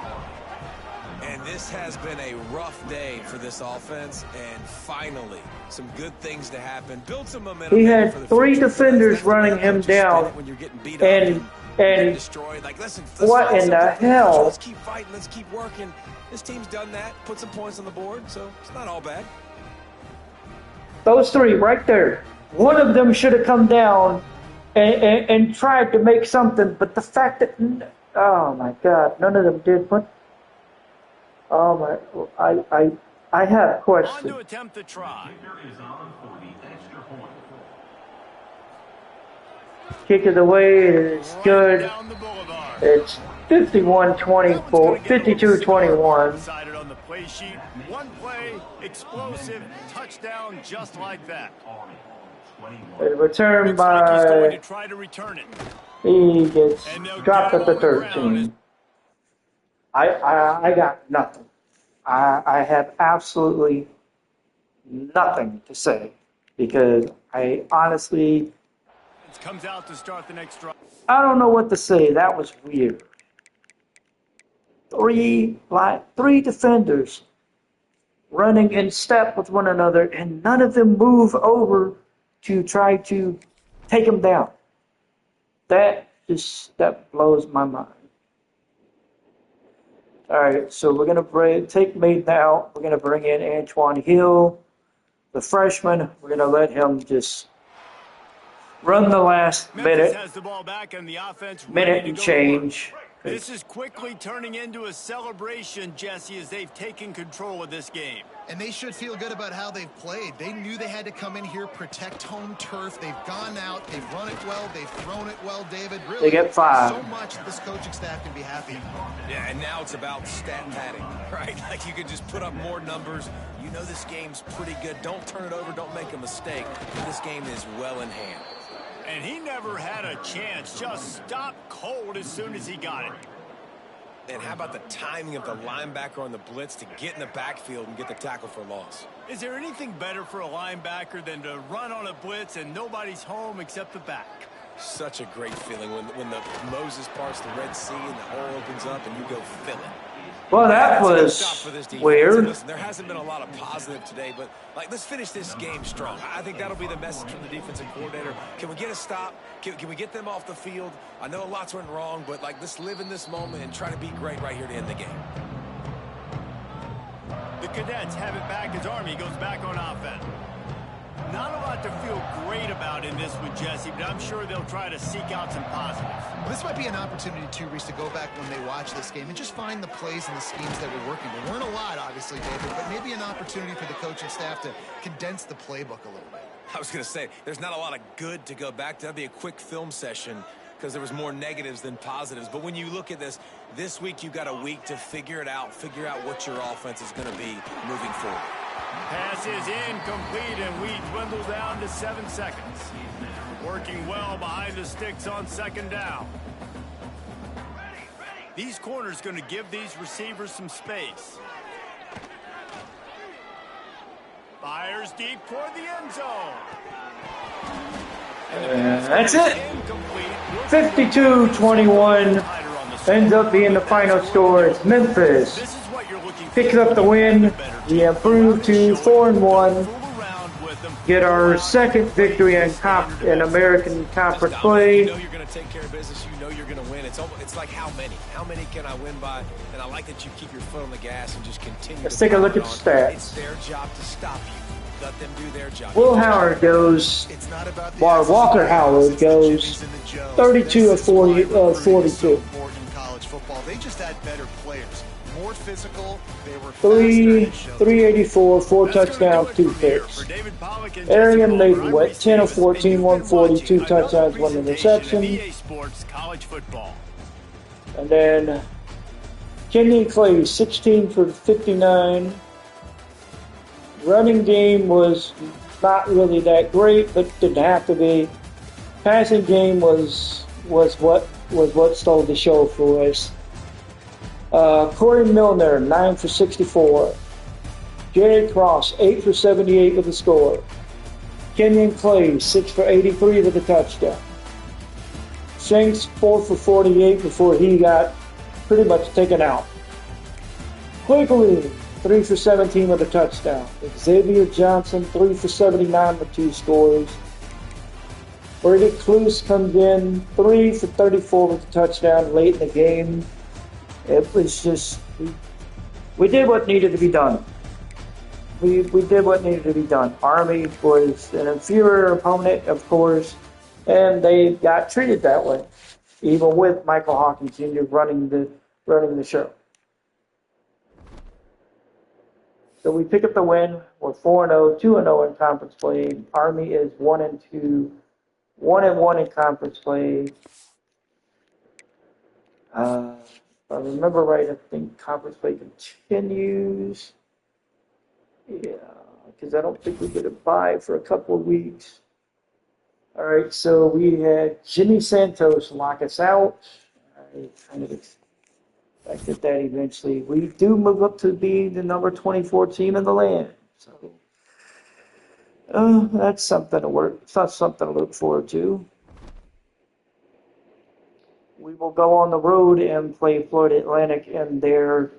And this has been a rough day for this offense, and finally, some good things to happen. Build some momentum. He had for the 3 future. defenders That's the running way him you spin it down, when you're getting beat and- up getting and destroyed. Like, listen, what find in the something. hell? Let's keep fighting. Let's keep working. This team's done that. Put some points on the board, so it's not all bad. Those 3 right there. One of them should have come down and tried to make something, but the fact that, oh my God, none of them did. What? Oh my, I have On questions. to attempt the try. Kick it away. It's Right good. down the boulevard. It's 51-24, 52-21. Decided on the play sheet. One play, explosive, touchdown just like that. A return Looks like he's going to by, try to return it. he gets And they'll dropped get at him the on the ground. 13. I got nothing. I have absolutely nothing to say because I honestly, It comes out to start the next drive. I don't know what to say. That was weird. Three defenders running in step with one another, and none of them move over to try to take them down. That blows my mind. All right, so we're gonna take Maiden out. We're gonna bring in Antoine Hill, the freshman. We're gonna let him just run the last Memphis has the ball back and the offense minute and change. This is quickly turning into a celebration, Jesse, as they've taken control of this game. And they should feel good about how they've played. They knew they had to come in here, protect home turf. They've gone out, they've run it well, they've thrown it well, David. Really, they get 5. So much that this coaching staff can be happy. Yeah, and now it's about stat padding, right? Like you can just put up more numbers. You know this game's pretty good. Don't turn it over, don't make a mistake. This game is well in hand. And he never had a chance. Just stopped cold as soon as he got it. And how about the timing of the linebacker on the blitz to get in the backfield and get the tackle for loss? Is there anything better for a linebacker than to run on a blitz and nobody's home except the back? Such a great feeling when the Moses parts the Red Sea and the hole opens up and you go fill it. Well, that was weird. Listen, there hasn't been a lot of positive today, but let's finish this game strong. I think that'll be the message from the defensive coordinator. Can we get a stop? Can we get them off the field? I know lots went wrong, but let's live in this moment and try to be great right here to end the game. The Cadets have it back as Army goes back on offense. Not a lot to feel great about in this one, Jesse, but I'm sure they'll try to seek out some positives. Well, this might be an opportunity, too, Reese, to go back when they watch this game and just find the plays and the schemes that were working. There weren't a lot, obviously, David, but maybe an opportunity for the coaching staff to condense the playbook a little bit. I was going to say, there's not a lot of good to go back to. That'd be a quick film session because there was more negatives than positives. But when you look at this week you got a week to figure it out, figure out what your offense is going to be moving forward. Pass is incomplete, and we dwindle down to 7 seconds. Working well behind the sticks on second down. These corners going to give these receivers some space. Fires deep toward the end zone. That's it. 52-21 ends up being the final score. It's Memphis picks up the win. We improve to 4-1. Get our second victory in American Conference play. You know you're going to take care of business. You know you're going to win. It's like how many? How many can I win by? And I like that you keep your foot on the gas and just continue. Let's take a look at the stats. It's their job to stop you. Let them do their job. Will Howard goes, while Walker Howard goes 32 of 42. They just had better players. More physical, they were 384, 4 touchdowns, 2 picks. Arian Maidenwet, 10 of 14, 140, 2 touchdowns, 1 interception. And then Kenyon Clay, 16 for 59. Running game was not really that great, but didn't have to be. Passing game was what stole the show for us. Corey Milner, 9 for 64. Jerry Cross, 8 for 78 with a score. Kenyon Clay, 6 for 83 with a touchdown. Shanks, 4 for 48 before he got pretty much taken out. Quigley, 3 for 17 with a touchdown. Xavier Johnson, 3 for 79 with 2 scores. Brady Cluse comes in, 3 for 34 with a touchdown late in the game. It was just, we did what needed to be done. We did what needed to be done. Army was an inferior opponent, of course, and they got treated that way, even with Michael Hawkins Jr. running the show. So we pick up the win. We're 4-0, 2-0 in conference play. Army is 1-2, 1-1 in conference play. If I remember right, I think conference play continues. Yeah, because I don't think we get a bye for a couple of weeks. All right, so we had Jimmy Santos lock us out. I kind of expected that eventually. We do move up to be the number 24 team in the land. So that's something to work. It's not something to look forward to. We will go on the road and play Florida Atlantic in their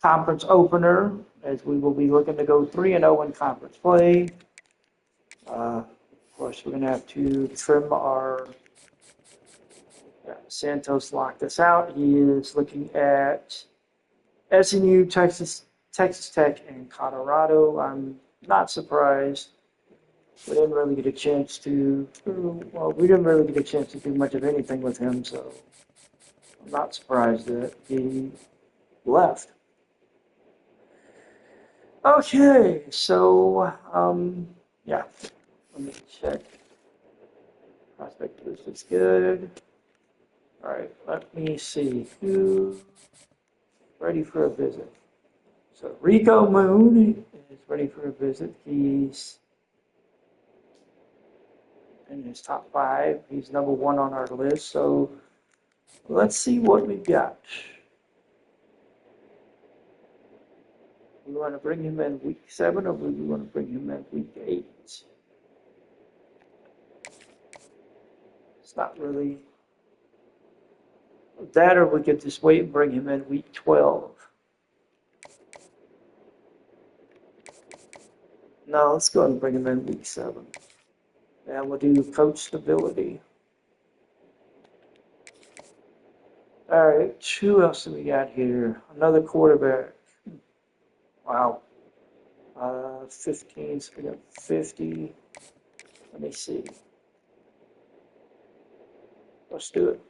conference opener, as we will be looking to go 3-0 in conference play. Of course, we're going to have to trim our Santos locked us out. He is looking at SMU, Texas Tech, and Colorado. I'm not surprised. We didn't really get a chance to, well, we didn't really get a chance to do much of anything with him, so I'm not surprised that he left. Okay, so, yeah, let me check. Prospect list is good. All right, let me see who's ready for a visit. So Rico Moon is ready for a visit. He's in his top 5. He's number 1 on our list. So let's see what we got. We want to bring him in week 7, or we want to bring him in week 8? It's not really that, or we could just wait and bring him in week 12. No, let's go ahead and bring him in week 7. And we'll do coach stability. All right, who else do we got here? Another quarterback. Wow. 15, so we got 50. Let me see. Let's do it.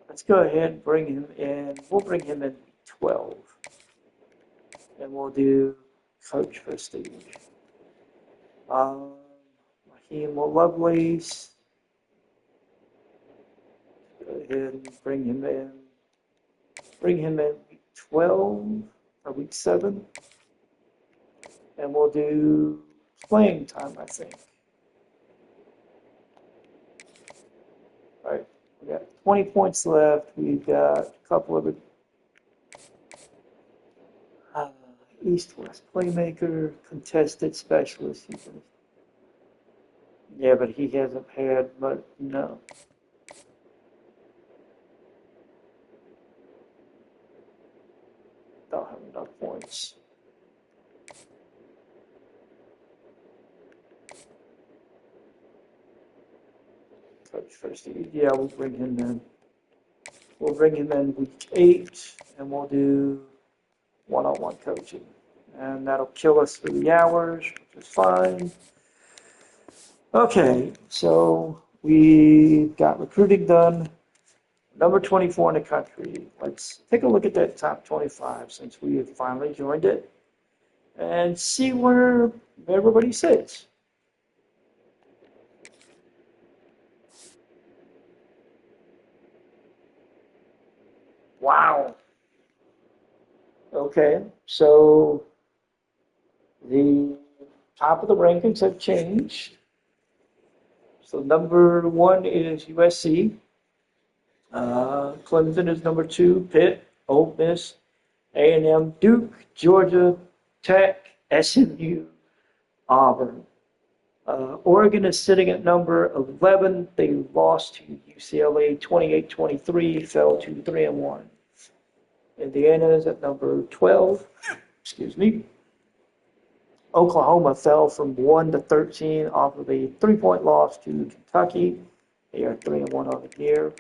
Let's go ahead and bring him in. We'll bring him in 12. And we'll do coach prestige. Raheem Lovelace. Go ahead and bring him in. Bring him in week 12 or week 7. And we'll do playing time, I think. All right, we got 20 points left. We've got a couple of East-West playmaker, contested specialist. Yeah, but he hasn't had, but no. Don't have enough points. Coach first, yeah, we'll bring him in. We'll bring him in week 8, and we'll do one-on-one coaching. And that'll kill us 3 hours, which is fine. Okay, so we got recruiting done. Number 24 in the country. Let's take a look at that top 25 since we have finally joined it and see where everybody sits. Wow. Okay, so the top of the rankings have changed. So number 1 is USC. Clemson is number 2. Pitt, Ole Miss, A&M, Duke, Georgia Tech, SMU, Auburn. Oregon is sitting at number 11. They lost to UCLA 28-23, fell to 3-1. Indiana is at number 12. Excuse me. Oklahoma fell from 1 to 13 off of a 3-point loss to Kentucky. They are 3-1 on the year.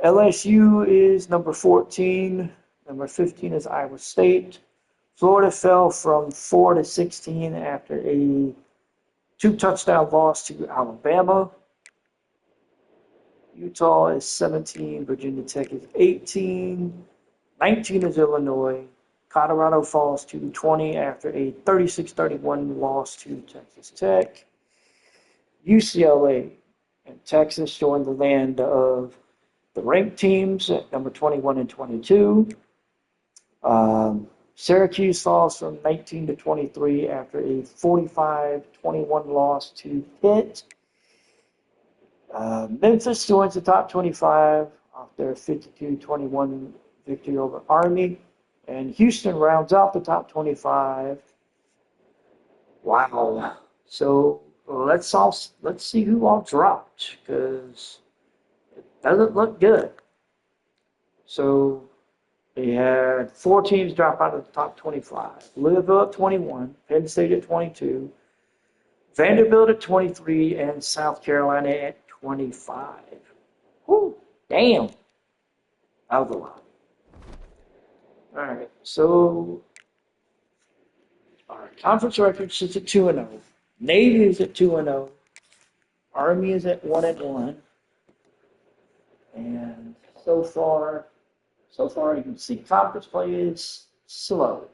LSU is number 14. Number 15 is Iowa State. Florida fell from 4 to 16 after a 2-touchdown loss to Alabama. Utah is 17. Virginia Tech is 18. 19 is Illinois. Colorado falls to 20 after a 36-31 loss to Texas Tech. UCLA and Texas join the land of the ranked teams at number 21 and 22. Syracuse falls from 19 to 23 after a 45-21 loss to Pitt. Memphis joins the top 25 off their 52-21 victory over Army. And Houston rounds out the top 25. Wow. So let's see who all dropped, because it doesn't look good. So They had 4 teams drop out of the top 25. Louisville at 21, Penn State at 22, Vanderbilt at 23, and South Carolina at 25. Whew, damn. That was a lot. All right, so our conference record sits at 2-0. Navy is at 2-0. Army is at 1-1. And so far you can see conference play is slow.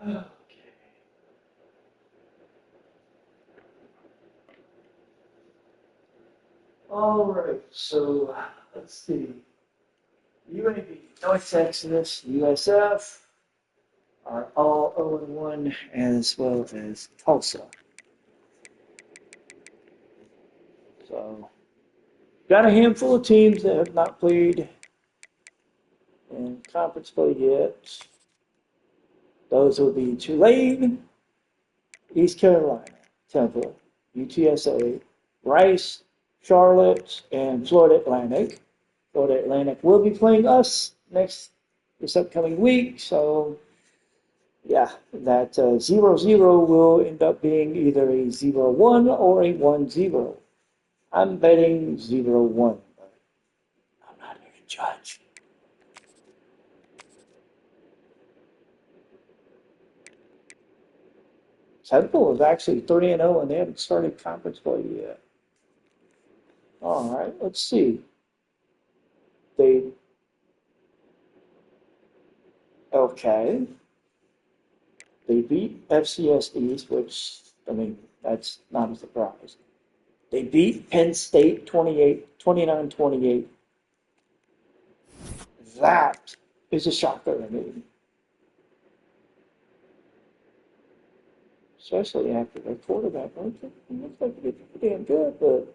Okay. All right, so let's see. UAB, North Exodus, USF are all 0-1, as well as Tulsa. So, got a handful of teams that have not played in conference play yet. Those will be Tulane, East Carolina, Temple, UTSA, Rice, Charlotte, and Florida Atlantic. Florida Atlantic will be playing us this upcoming week, so yeah, that 0-0 will end up being either a 0-1 or a 1-0. I'm betting 0-1, but I'm not here to judge. Temple is actually 3-0 and they haven't started conference play yet. All right, let's see. They beat FCS East, which, I mean, that's not a surprise. They beat Penn State 29-28. That is a shocker to me. Especially after their quarterback. It looks like they're pretty damn good, but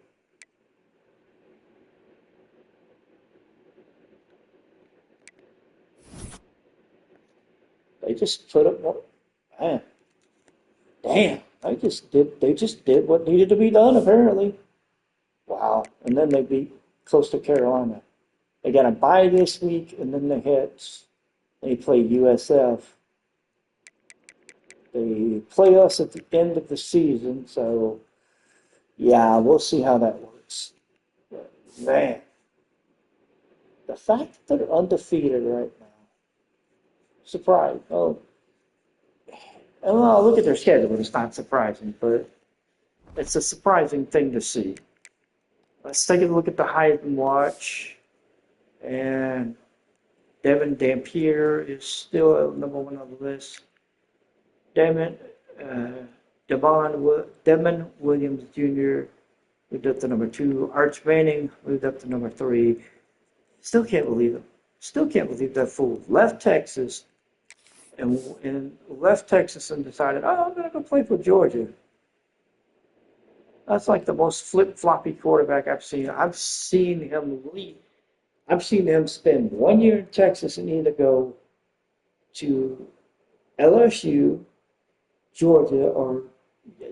they just put up more. Man, damn! They just did what needed to be done. Apparently, wow! And then they beat Coastal Carolina. They got a bye this week, and then they play USF. They play us at the end of the season, so yeah, we'll see how that works. But, man, the fact that they're undefeated right now, surprised. Oh, well, look at their schedule. It's not surprising, but it's a surprising thing to see. Let's take a look at the Heisman Watch, and Devin Dampier is still number 1 on the list. Devin Williams Jr. moved up to number 2. Arch Manning moved up to number 3. Still can't believe it. Still can't believe that fool left Texas and decided, I'm going to go play for Georgia. That's like the most flip-floppy quarterback I've seen. I've seen him leave. I've seen him spend 1 year in Texas and either go to LSU, Georgia, or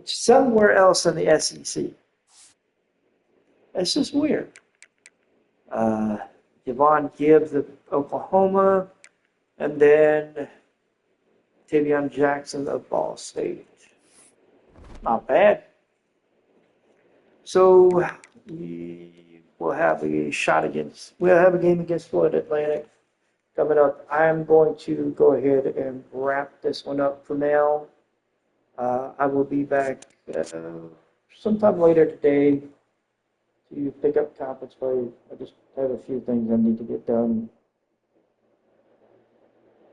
somewhere else in the SEC. It's just weird. Javon Gibbs of Oklahoma, and then Tavion Jackson of Ball State. Not bad. So we'll have a game against Florida Atlantic coming up. I'm going to go ahead and wrap this one up for now. I will be back sometime later today to pick up conference play. I just have a few things I need to get done.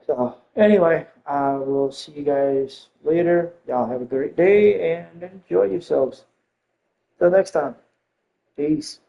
So anyway, I will see you guys later. Y'all have a great day and enjoy yourselves. Till next time. Peace.